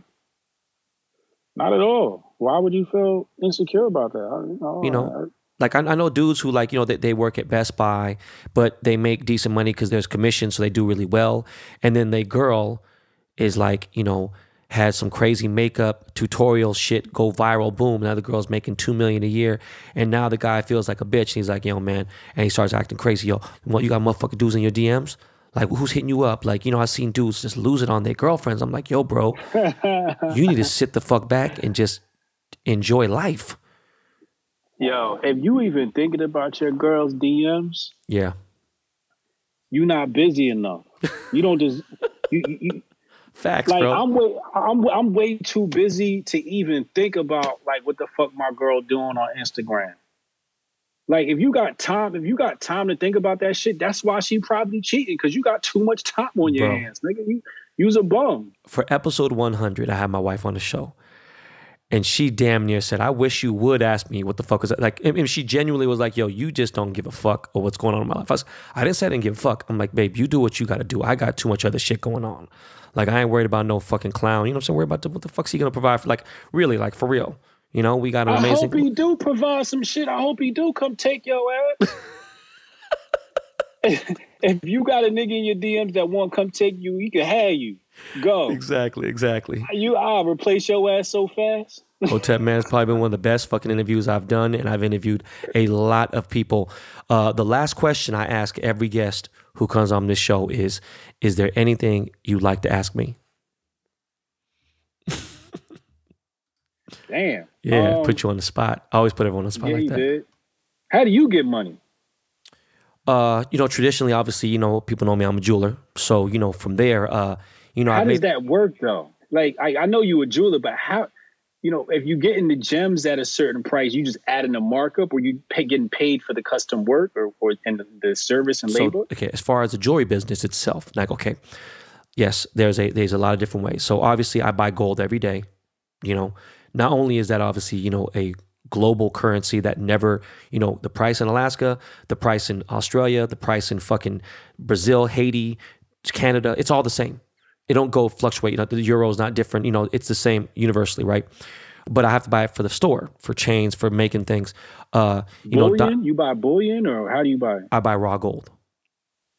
Not at all. Why would you feel insecure about that?
Like I know dudes who they work at Best Buy, but they make decent money because there's commission, so they do really well. And then their girl is had some crazy makeup tutorial shit go viral, boom. Now the girl's making $2 million a year, and now the guy feels like a bitch. And he's like, yo, man, and he starts acting crazy. Yo, what you got motherfucking dudes in your DMs? Like, who's hitting you up? Like, you know, I've seen dudes just lose it on their girlfriends. I'm like, yo, bro, you need to sit the fuck back and just enjoy life.
Yo, if you even thinking about your girl's DMs,
Yeah.
you're not busy enough. You don't just you
Facts,
like,
bro.
I'm way too busy to even think about like what the fuck my girl doing on Instagram. Like, if you got time to think about that shit, that's why she probably cheating, because you got too much time on your hands, nigga. You's a bum.
For episode 100, I had my wife on the show. And she damn near said, I wish you would ask me what the fuck is that. Like, and she genuinely was like, yo, you just don't give a fuck or what's going on in my life. I didn't say I didn't give a fuck. I'm like, babe, you do what you got to do. I got too much other shit going on. Like, I ain't worried about no fucking clown. You know what I'm saying? Worried about what the fuck's he going to provide for, like, really, like, for real. You know, we got an amazing...
I hope he do provide some shit. I hope he do come take your ass. If you got a nigga in your DMs that want to come take you, he can have you. Go.
Exactly.
I'll replace your ass so fast.
Hotep, man, it's probably been one of the best fucking interviews I've done, and I've interviewed a lot of people. The last question I ask every guest who comes on this show is there anything you'd like to ask me?
Damn.
Yeah, put you on the spot. I always put everyone on the spot like that.
Did. How do you get money?
You know, traditionally, obviously, you know, people know me, I'm a jeweler. So, you know, from there, you know,
how does that work though? Like, I know you a jeweler, but how, you know, if you get into gems at a certain price, you just add in a markup, or you getting paid for the custom work or in the service and labor?
Okay, as far as the jewelry business itself, like, okay, yes, there's a lot of different ways. So obviously I buy gold every day. You know, not only is that obviously, you know, a global currency that never, you know, the price in Alaska, the price in Australia, the price in fucking Brazil, Haiti, Canada, it's all the same. It don't go fluctuate. You know, the euro is not different. You know, it's the same universally, right? But I have to buy it for the store, for chains, for making things. You
bullion? You buy bullion, or how do you buy it?
I buy raw gold.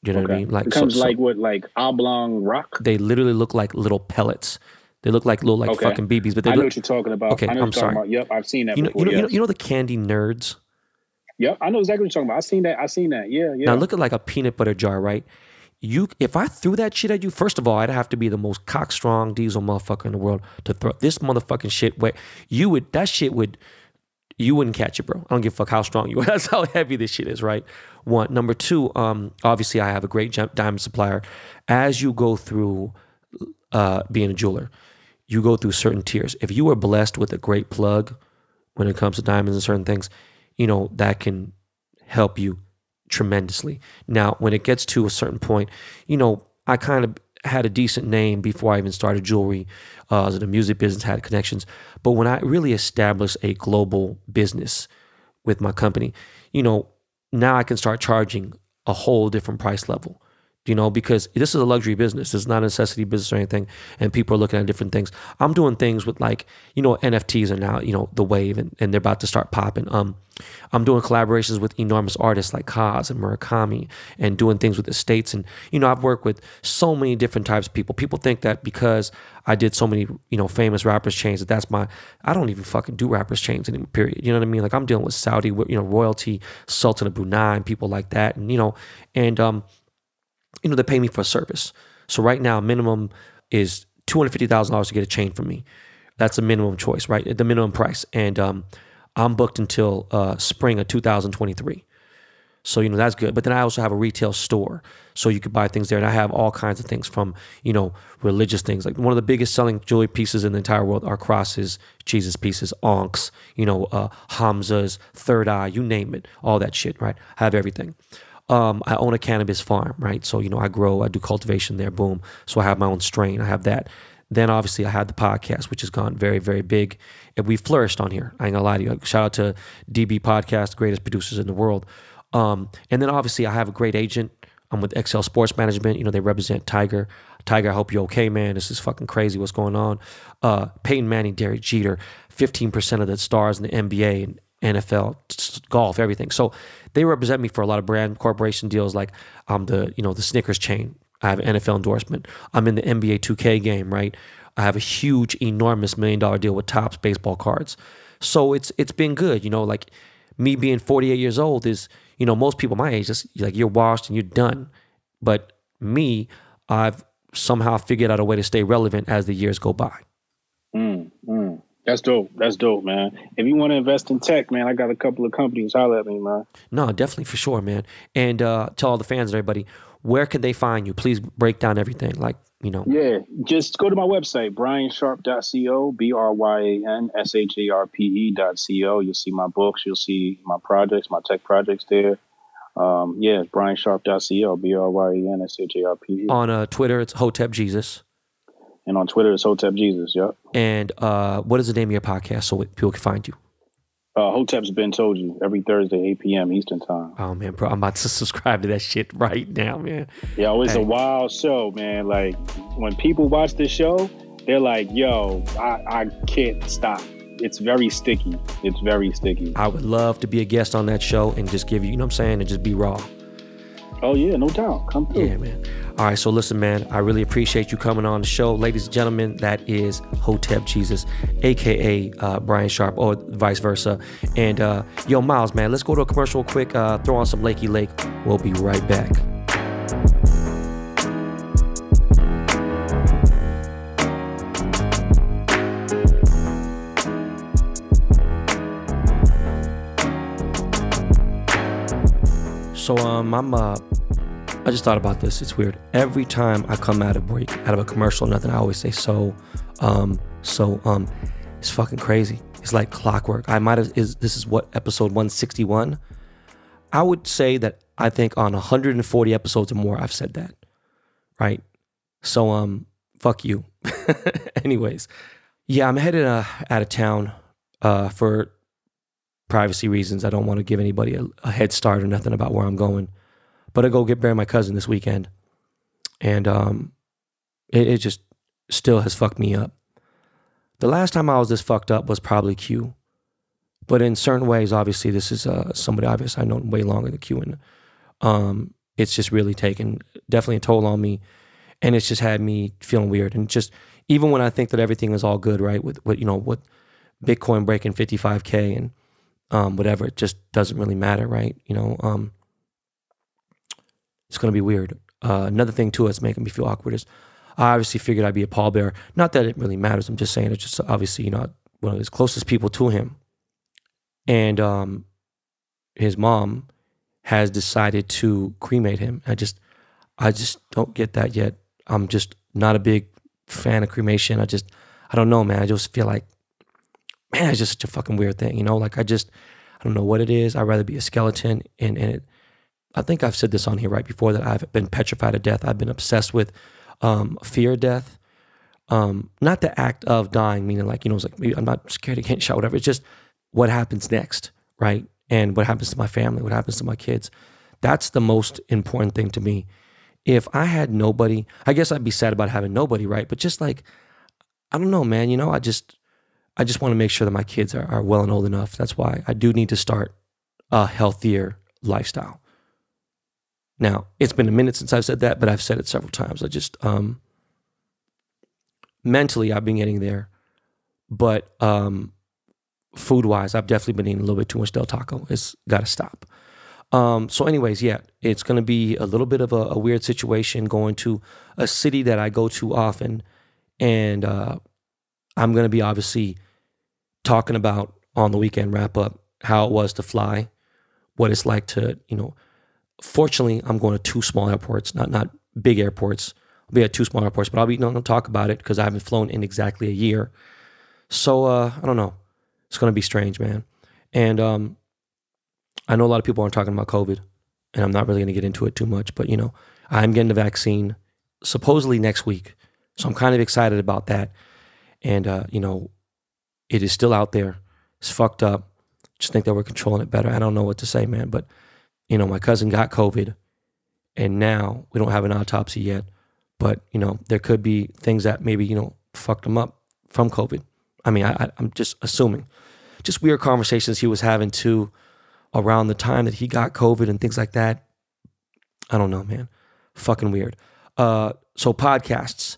You know what I mean? Like,
it comes like oblong rock?
They literally look like little pellets. They look like little fucking BBs. But they
I know what you're talking about.
Okay, I'm sorry.
Yep, I've seen that before.
You know the candy nerds?
Yep, I know exactly what you're talking about. I seen that. Yeah.
Now look at like a peanut butter jar, right? If I threw that shit at you, first of all, I'd have to be the most cockstrong diesel motherfucker in the world to throw this motherfucking shit where you wouldn't catch it, bro. I don't give a fuck how strong you are. That's how heavy this shit is, right? One. Number two, obviously I have a great diamond supplier. As you go through being a jeweler, you go through certain tiers. If you are blessed with a great plug when it comes to diamonds and certain things, you know, that can help you tremendously. Now, when it gets to a certain point, you know, I kind of had a decent name before I even started jewelry. I was in the music business, had connections. But when I really established a global business with my company, you know, now I can start charging a whole different price level. You know, because this is a luxury business. It's not a necessity business or anything. And people are looking at different things. I'm doing things with, like, you know, NFTs are now, you know, the wave, and they're about to start popping. I'm doing collaborations with enormous artists like Kaz and Murakami, and doing things with the States. And, you know, I've worked with so many different types of people. People think that because I did so many, you know, famous rappers chains, I don't even fucking do rappers chains anymore, period. You know what I mean? Like, I'm dealing with Saudi, you know, royalty, Sultan of Brunei, and people like that. And, you know, they pay me for a service. So right now, minimum is $250,000 to get a chain from me. That's a minimum choice, right? The minimum price. And I'm booked until spring of 2023. So, you know, that's good. But then I also have a retail store, so you could buy things there. And I have all kinds of things, from, you know, religious things. Like, one of the biggest selling jewelry pieces in the entire world are crosses, Jesus pieces, onks, you know, Hamzas, third eye, you name it, all that shit, right? I have everything. I own a cannabis farm, right? So, you know, I do cultivation there, boom. So I have my own strain, I have that. Then obviously I had the podcast, which has gone very, very big. And we flourished on here. I ain't gonna lie to you. Shout out to DB Podcast, greatest producers in the world. And then obviously I have a great agent. I'm with XL Sports Management. You know, they represent Tiger. Tiger, I hope you're okay, man. This is fucking crazy what's going on. Peyton Manning, Derek Jeter, 15% of the stars in the NBA and NFL, golf, everything. So they represent me for a lot of brand corporation deals. Like, the Snickers chain. I have an NFL endorsement. I'm in the NBA 2K game, right? I have a huge, enormous $1 million deal with Topps baseball cards. So it's been good. You know, like, me being 48 years old is, you know, most people my age, just like, you're washed and you're done. But me, I've somehow figured out a way to stay relevant as the years go by.
That's dope. That's dope, man. If you want to invest in tech, man, I got a couple of companies. Holler at me, man.
No, definitely, for sure, man. And tell all the fans and everybody, where can they find you? Please break down everything. Like, you know.
Yeah, just go to my website, bryansharp.co, BRYANSHARPE.co. You'll see my books. You'll see my projects, my tech projects there. Yeah, it's bryansharp.co, BRYANSHARPE.
On Twitter, it's Hotep Jesus.
And on Twitter, it's Hotep Jesus, yep.
And what is the name of your podcast so people can find you?
Hotep's Been Told You, every Thursday, 8 p.m. Eastern Time.
Oh, man, bro, I'm about to subscribe to that shit right now, man.
Yo, it's a wild show, man. Like, when people watch the show, they're like, yo, I can't stop. It's very sticky. It's very sticky.
I would love to be a guest on that show and just give you, you know what I'm saying, and just be raw.
Oh, yeah, no doubt. Come through.
Yeah, man. All right, so listen, man, I really appreciate you coming on the show. Ladies and gentlemen, that is Hotep Jesus, a.k.a. Bryan Sharp, or vice versa. And, yo, Miles, man, let's go to a commercial quick, throw on some Lakey Lake. We'll be right back. So I just thought about this. It's weird. Every time I come out of a commercial, nothing, I always say it's fucking crazy. It's like clockwork. This is what, episode 161? I would say that I think on 140 episodes or more, I've said that. Right? So fuck you. Anyways, yeah, I'm headed out of town for privacy reasons. I don't want to give anybody a head start or nothing about where I'm going. But I go bury my cousin this weekend. And it just still has fucked me up. The last time I was this fucked up was probably Q. But in certain ways, obviously, this is somebody obviously I've known way longer than Q. And it's just really taken definitely a toll on me. And it's just had me feeling weird. And just even when I think that everything is all good, right, with Bitcoin breaking 55K and whatever, it just doesn't really matter, right? It's going to be weird. Another thing, too, that's making me feel awkward is I obviously figured I'd be a pallbearer. Not that it really matters. I'm just saying it's just obviously, one of his closest people to him. And his mom has decided to cremate him. I just don't get that yet. I'm just not a big fan of cremation. I don't know, man. I just feel like, man, it's just such a fucking weird thing, Like I don't know what it is. I'd rather be a skeleton. And I think I've said this on here right before that I've been petrified of death. I've been obsessed with fear of death. Not the act of dying, meaning like, it's like I'm not scared to get shot, whatever. It's just what happens next, right? And what happens to my family, what happens to my kids. That's the most important thing to me. If I had nobody, I guess I'd be sad about having nobody, right? But just like, I don't know, man, I just want to make sure that my kids are well and old enough. That's why I do need to start a healthier lifestyle. Now, it's been a minute since I've said that, but I've said it several times. I just, mentally, I've been getting there. But food-wise, I've definitely been eating a little bit too much Del Taco. It's got to stop. So anyways, yeah, it's going to be a little bit of a weird situation going to a city that I go to often. And I'm going to be obviously talking about on the weekend wrap-up how it was to fly, what it's like to, fortunately, I'm going to two small airports, not big airports. I'll be at two small airports, but I'll be going to talk about it because I haven't flown in exactly a year. So I don't know. It's going to be strange, man. And I know a lot of people aren't talking about COVID, and I'm not really going to get into it too much, but I'm getting the vaccine supposedly next week. So I'm kind of excited about that. And it is still out there. It's fucked up. Just think that we're controlling it better. I don't know what to say, man, but my cousin got COVID, and now we don't have an autopsy yet, but, there could be things that maybe, fucked him up from COVID. I mean, I'm just assuming. Just weird conversations he was having, too, around the time that he got COVID and things like that. I don't know, man. Fucking weird. So podcasts.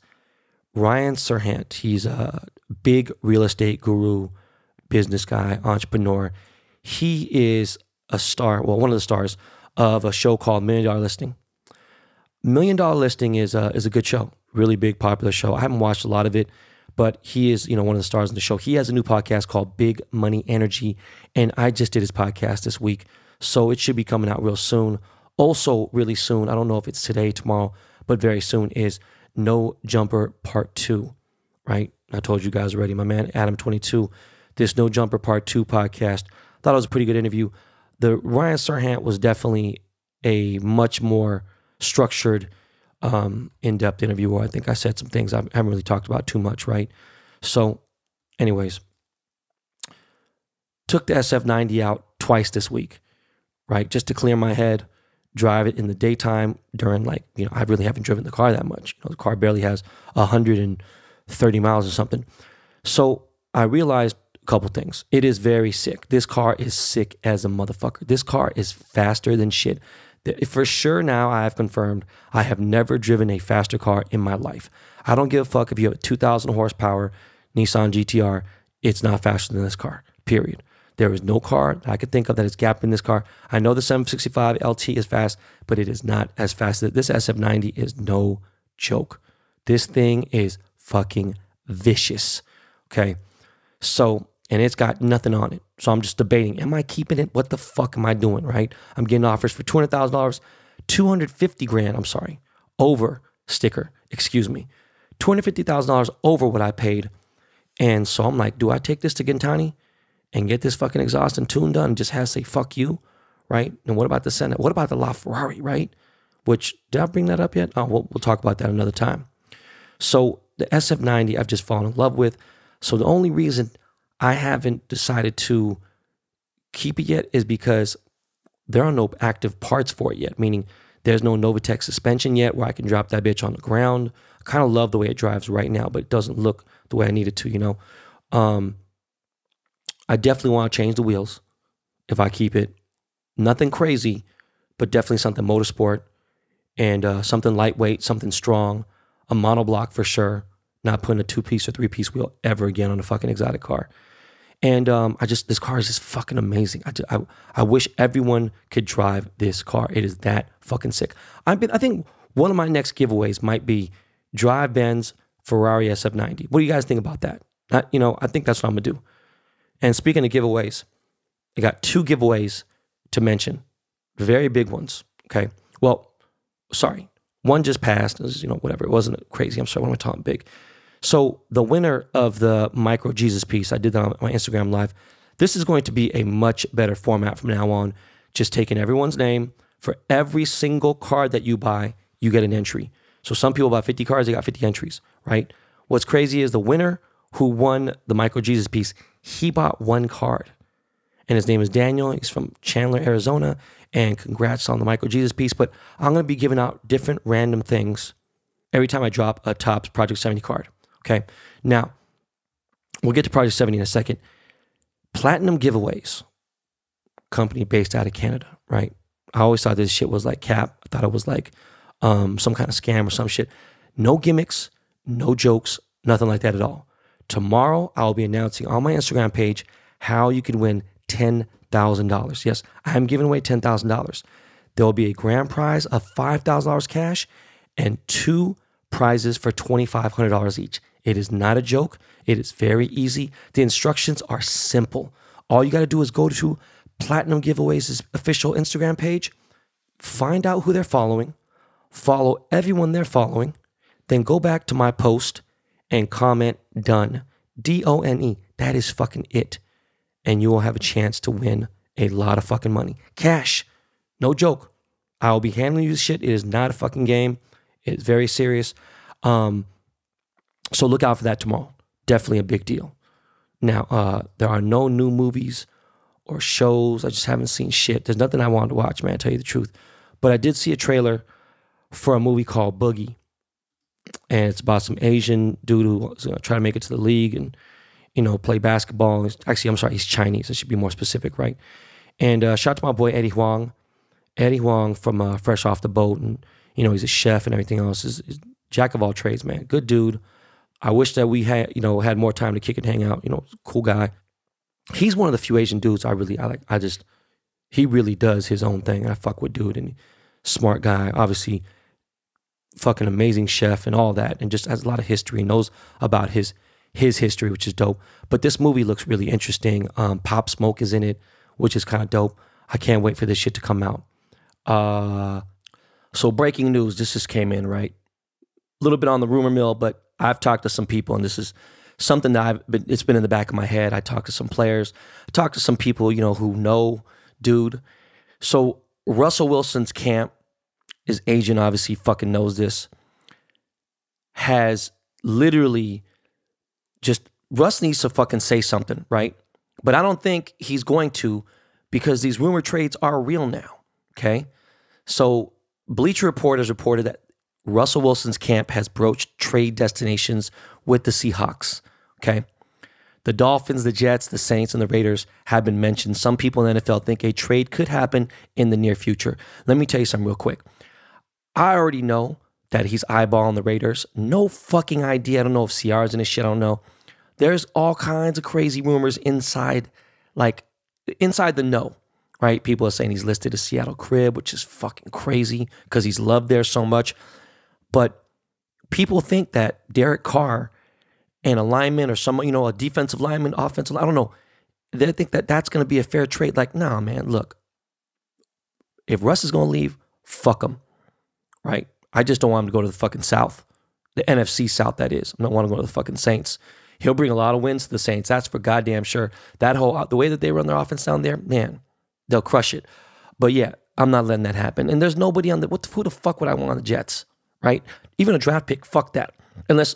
Ryan Sirhant, he's a big real estate guru, business guy, entrepreneur. He is a star, well, one of the stars of a show called $1 Million Listing. Million Dollar Listing is a good show, really big, popular show. I haven't watched a lot of it, but he is, one of the stars in the show. He has a new podcast called Big Money Energy, and I just did his podcast this week, so it should be coming out real soon. Also, really soon, I don't know if it's today, tomorrow, but very soon is No Jumper Part 2, right? I told you guys already, my man Adam22, this No Jumper Part 2 podcast, thought it was a pretty good interview. The Ryan Sirhant was definitely a much more structured, in-depth interview where I think I said some things I haven't really talked about too much, right? So, anyways, took the SF90 out twice this week, right? Just to clear my head, drive it in the daytime during I really haven't driven the car that much. The car barely has 130 miles or something. So I realized a couple things. It is very sick. This car is sick as a motherfucker. This car is faster than shit. For sure now I have confirmed I have never driven a faster car in my life. I don't give a fuck if you have a 2,000 horsepower Nissan GTR. It's not faster than this car, period. There is no car that I could think of that is gapping this car. I know the 765 LT is fast, but it is not as fast. This SF90 is no joke. This thing is fucking vicious, okay? So, and it's got nothing on it. So I'm just debating, am I keeping it? What the fuck am I doing, right? I'm getting offers for $200,000, 250 grand, I'm sorry, over sticker, excuse me, $250,000 over what I paid. And so I'm like, do I take this to Gintani and get this fucking exhaust and tune done and just have to say, fuck you, right? And what about the Senate? What about the LaFerrari, right? Which, did I bring that up yet? Oh, we'll talk about that another time. So the SF90 I've just fallen in love with. So the only reason I haven't decided to keep it yet is because there are no active parts for it yet, meaning there's no Novatec suspension yet where I can drop that bitch on the ground. I kind of love the way it drives right now, but it doesn't look the way I need it to, I definitely want to change the wheels if I keep it. Nothing crazy, but definitely something motorsport and something lightweight, something strong, a monoblock for sure. Not putting a 2-piece or 3-piece wheel ever again on a fucking exotic car. And this car is just fucking amazing. I wish everyone could drive this car. It is that fucking sick. I think one of my next giveaways might be drive Ben's Ferrari SF90. What do you guys think about that? I think that's what I'm gonna do. And speaking of giveaways, I got 2 giveaways to mention. Very big ones, okay? Well, sorry. One just passed. It was, whatever. It wasn't crazy. I'm sorry. What am I talking big? So the winner of the Micro Jesus piece, I did that on my Instagram Live. This is going to be a much better format from now on. Just taking everyone's name. For every single card that you buy, you get an entry. So some people buy 50 cards, they got 50 entries, right? What's crazy is the winner who won the Micro Jesus piece, he bought 1 card. And his name is Daniel. He's from Chandler, Arizona. And congrats on the Micro Jesus piece. But I'm going to be giving out different random things every time I drop a Topps Project 70 card. Okay. Now, we'll get to Project 70 in a second. Platinum Giveaways, company based out of Canada, right? I always thought this shit was like cap. I thought it was like some kind of scam or some shit. No gimmicks, no jokes, nothing like that at all. Tomorrow, I'll be announcing on my Instagram page how you can win $10,000. Yes, I am giving away $10,000. There will be a grand prize of $5,000 cash and 2 prizes for $2,500 each. It is not a joke. It is very easy. The instructions are simple. All you got to do is go to Platinum Giveaways' official Instagram page, find out who they're following, follow everyone they're following, then go back to my post and comment done. DONE. That is fucking it. And you will have a chance to win a lot of fucking money. Cash. No joke. I will be handling you this shit. It is not a fucking game. It is very serious. So look out for that tomorrow. Definitely a big deal. Now, there are no new movies or shows. I just haven't seen shit. There's nothing I wanted to watch, man, to tell you the truth. But I did see a trailer for a movie called Boogie. And it's about some Asian dude who's going to try to make it to the league and, play basketball. Actually, I'm sorry, he's Chinese. I should be more specific, right? And shout out to my boy Eddie Huang. Eddie Huang from Fresh Off the Boat. And, he's a chef and everything else. He's jack of all trades, man. Good dude. I wish that we had, had more time to kick and hang out. Cool guy. He's one of the few Asian dudes I like. He really does his own thing. I fuck with dude and smart guy. Obviously, fucking amazing chef and all that, and just has a lot of history and knows about his history, which is dope. But this movie looks really interesting. Pop Smoke is in it, which is kind of dope. I can't wait for this shit to come out. So breaking news, this just came in, right? A little bit on the rumor mill, but I've talked to some people, and this is something that it's been in the back of my head. I talked to some players, I talked to some people, who know dude. So Russell Wilson's camp, his agent obviously fucking knows this, has literally just, Russ needs to fucking say something, right? But I don't think he's going to, because these rumor trades are real now, okay? So Bleacher Report has reported that Russell Wilson's camp has broached trade destinations with the Seahawks, okay? The Dolphins, the Jets, the Saints, and the Raiders have been mentioned. Some people in the NFL think a trade could happen in the near future. Let me tell you something real quick. I already know that he's eyeballing the Raiders. No fucking idea. I don't know if CR's in this shit. I don't know. There's all kinds of crazy rumors inside the know, right? People are saying he's listed a Seattle crib, which is fucking crazy because he's loved there so much. But people think that Derek Carr and a lineman or someone, a defensive lineman, offensive, I don't know. They think that that's going to be a fair trade. Like, nah, man, look, if Russ is going to leave, fuck him, right? I just don't want him to go to the fucking South, the NFC South, that is. I don't want to go to the fucking Saints. He'll bring a lot of wins to the Saints. That's for goddamn sure. The way that they run their offense down there, man, they'll crush it. But yeah, I'm not letting that happen. And there's nobody on who the fuck would I want on the Jets, right? Even a draft pick, fuck that. Unless,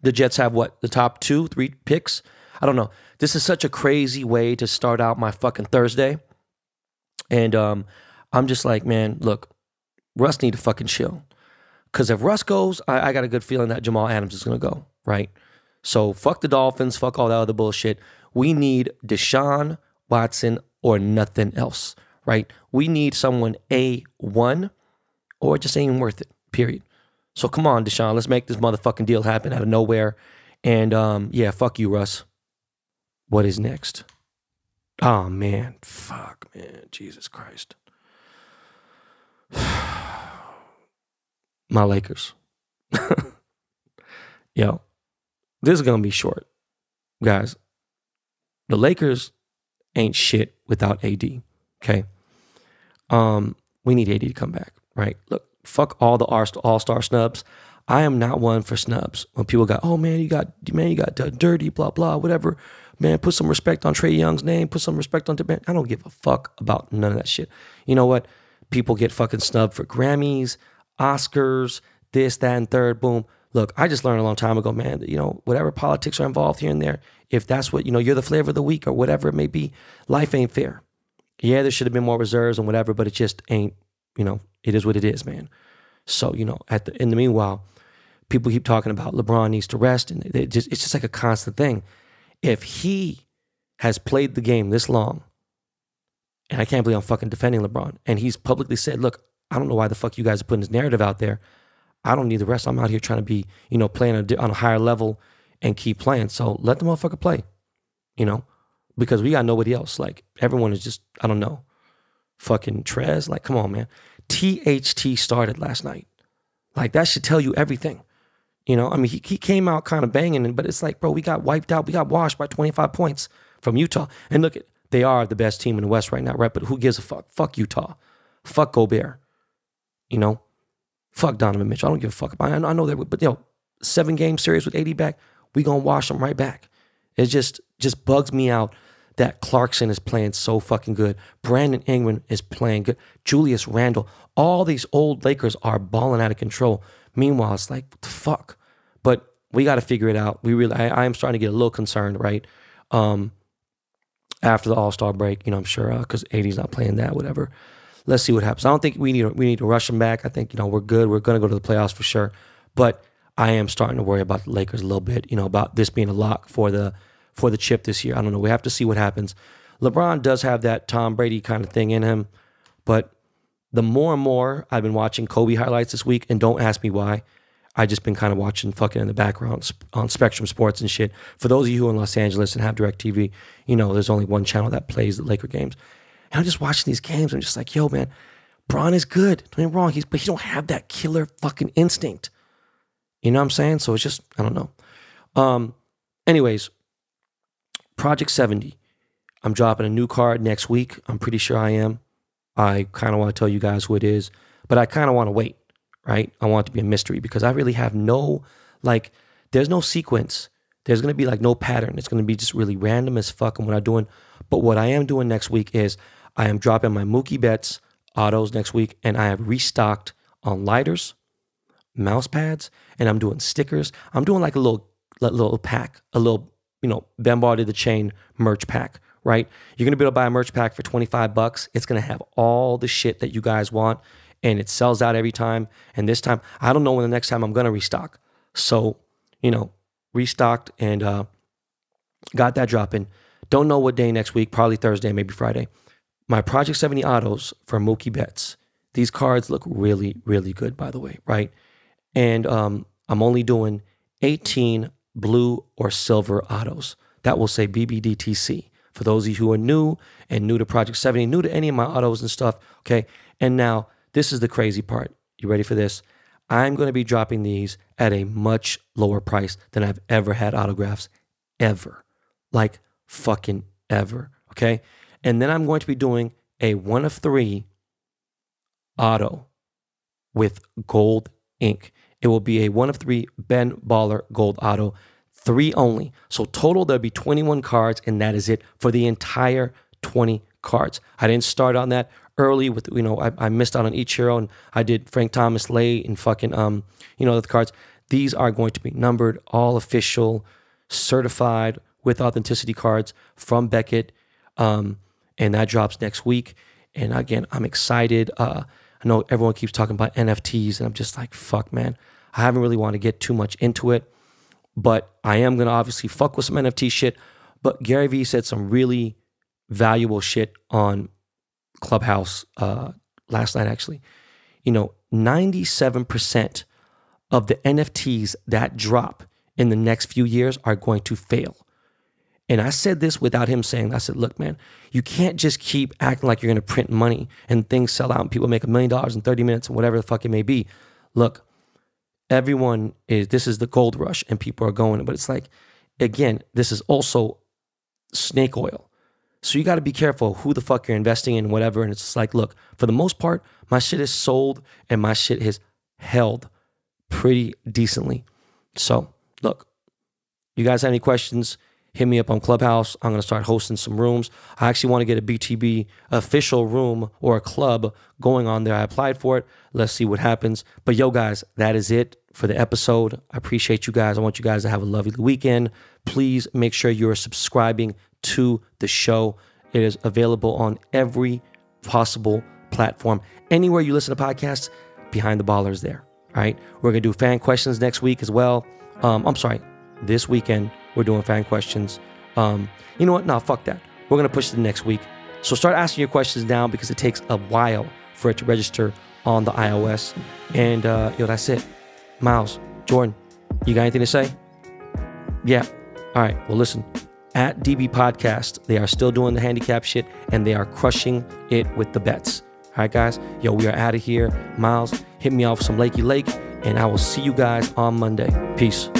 the Jets have what? The top 2-3 picks? I don't know. This is such a crazy way to start out my fucking Thursday. And I'm just like, man, look, Russ need to fucking chill. Because if Russ goes, I got a good feeling that Jamal Adams is going to go, right? So fuck the Dolphins, fuck all that other bullshit. We need Deshaun Watson or nothing else, right? We need someone A1 or it just ain't worth it, period. So come on, Deshaun, let's make this motherfucking deal happen out of nowhere. And yeah, fuck you, Russ. What is next? Oh, man. Fuck, man. Jesus Christ. My Lakers. Yo, this is going to be short. Guys, the Lakers ain't shit without AD, okay? We need AD to come back, right? Look, fuck all the all-star snubs. I am not one for snubs. When people got, oh man, you got dirty, blah, blah, whatever. Man, put some respect on Trae Young's name. Put some respect on I don't give a fuck about none of that shit. You know what? People get fucking snubbed for Grammys, Oscars, this, that, and third, boom. Look, I just learned a long time ago, man, that, whatever politics are involved here and there, if that's what, you're the flavor of the week or whatever it may be, life ain't fair. Yeah, there should have been more reserves and whatever, but it just ain't, it is what it is, man. So, in the meanwhile, people keep talking about LeBron needs to rest, and it's just like a constant thing. If he has played the game this long, and I can't believe I'm fucking defending LeBron, and he's publicly said, look, I don't know why the fuck you guys are putting this narrative out there. I don't need the rest. I'm out here trying to be, playing on a higher level and keep playing. So let the motherfucker play, because we got nobody else. Like, everyone is just, I don't know, fucking Trez. Like, come on, man. THT started last night. Like, that should tell you everything. He came out kind of banging, but it's like, bro, we got wiped out. We got washed by 25 points from Utah. And look, they are the best team in the West right now, right? But who gives a fuck? Fuck Utah. Fuck Gobert. Fuck Donovan Mitchell. I don't give a fuck. I know that, but 7-game series with AD back, we gonna wash them right back. It just bugs me out that Clarkson is playing so fucking good. Brandon Ingram is playing good. Julius Randle. All these old Lakers are balling out of control. Meanwhile, it's like, what the fuck? But we got to figure it out. I am starting to get a little concerned, right? After the All-Star break, I'm sure, because AD's not playing that, whatever. Let's see what happens. I don't think we need to rush him back. I think, we're good. We're going to go to the playoffs for sure. But I am starting to worry about the Lakers a little bit, about this being a lock for the chip this year. I don't know. We have to see what happens. LeBron does have that Tom Brady kind of thing in him, but the more and more I've been watching Kobe highlights this week, and don't ask me why, I just been kind of watching fucking in the background on Spectrum Sports and shit. For those of you who are in Los Angeles and have DirecTV, there's only one channel that plays the Laker games. And I'm just watching these games. I'm just like, yo, man, Braun is good. Don't get me wrong. But he don't have that killer fucking instinct. You know what I'm saying? So it's just, I don't know. Anyways, Project 70. I'm dropping a new card next week. I'm pretty sure I am. I kind of want to tell you guys who it is, but I kind of want to wait, right? I want it to be a mystery because I really have no, like, there's no sequence. There's going to be like no pattern. It's going to be just really random as fuck and what I'm doing. But what I am doing next week is I am dropping my Mookie Betts autos next week, and I have restocked on lighters, mouse pads, and I'm doing stickers. I'm doing like a little pack, a little, Bombarded the Chain merch pack, right? You're going to be able to buy a merch pack for $25. It's going to have all the shit that you guys want, and it sells out every time. And this time, I don't know when the next time I'm going to restock. So, restocked and got that dropping. Don't know what day next week, probably Thursday, maybe Friday. My Project 70 autos for Mookie Betts. These cards look really, really good, by the way, right? And I'm only doing 18 blue or silver autos. That will say BBDTC. For those of you who are new and new to Project 70, new to any of my autos and stuff, okay? And now, this is the crazy part. You ready for this? I'm going to be dropping these at a much lower price than I've ever had autographs, ever. Like, fucking ever, okay? And then I'm going to be doing a 1 of 3 auto with gold ink. It will be a 1 of 3 Ben Baller gold auto, 3 only. So total, there'll be 21 cards, and that is it for the entire 20 cards. I didn't start on that early with, I missed out on Ichiro, and I did Frank Thomas late and fucking, the cards. These are going to be numbered, all official, certified with authenticity cards from Beckett. And that drops next week. And again, I'm excited. I know everyone keeps talking about NFTs, and I'm just like, fuck, man. I haven't really want to get too much into it, but I am going to obviously fuck with some NFT shit. But Gary Vee said some really valuable shit on Clubhouse last night, actually. 97% of the NFTs that drop in the next few years are going to fail. And I said this without him saying, I said, look, man, you can't just keep acting like you're going to print money and things sell out and people make $1 million in 30 minutes or whatever the fuck it may be. Look, this is the gold rush and people are going, but it's like, again, this is also snake oil. So you got to be careful who the fuck you're investing in, whatever. And it's just like, look, for the most part, my shit is sold and my shit is held pretty decently. So look, you guys have any questions? Hit me up on Clubhouse. I'm going to start hosting some rooms. I actually want to get a BTB official room or a club going on there. I applied for it. Let's see what happens. But yo, guys, that is it for the episode. I appreciate you guys. I want you guys to have a lovely weekend. Please make sure you're subscribing to the show. It is available on every possible platform. Anywhere you listen to podcasts, Behind the Baller is there. All right. We're going to do fan questions next week as well. This weekend. We're doing fan questions. You know what? No, fuck that. We're going to push it to next week. So start asking your questions now because it takes a while for it to register on the iOS. And that's it. Miles, Jordan, you got anything to say? Yeah. All right. Well, listen. At DB Podcast, they are still doing the handicap shit and they are crushing it with the bets. All right, guys. Yo, we are out of here. Miles, hit me off some Lakey Lake and I will see you guys on Monday. Peace.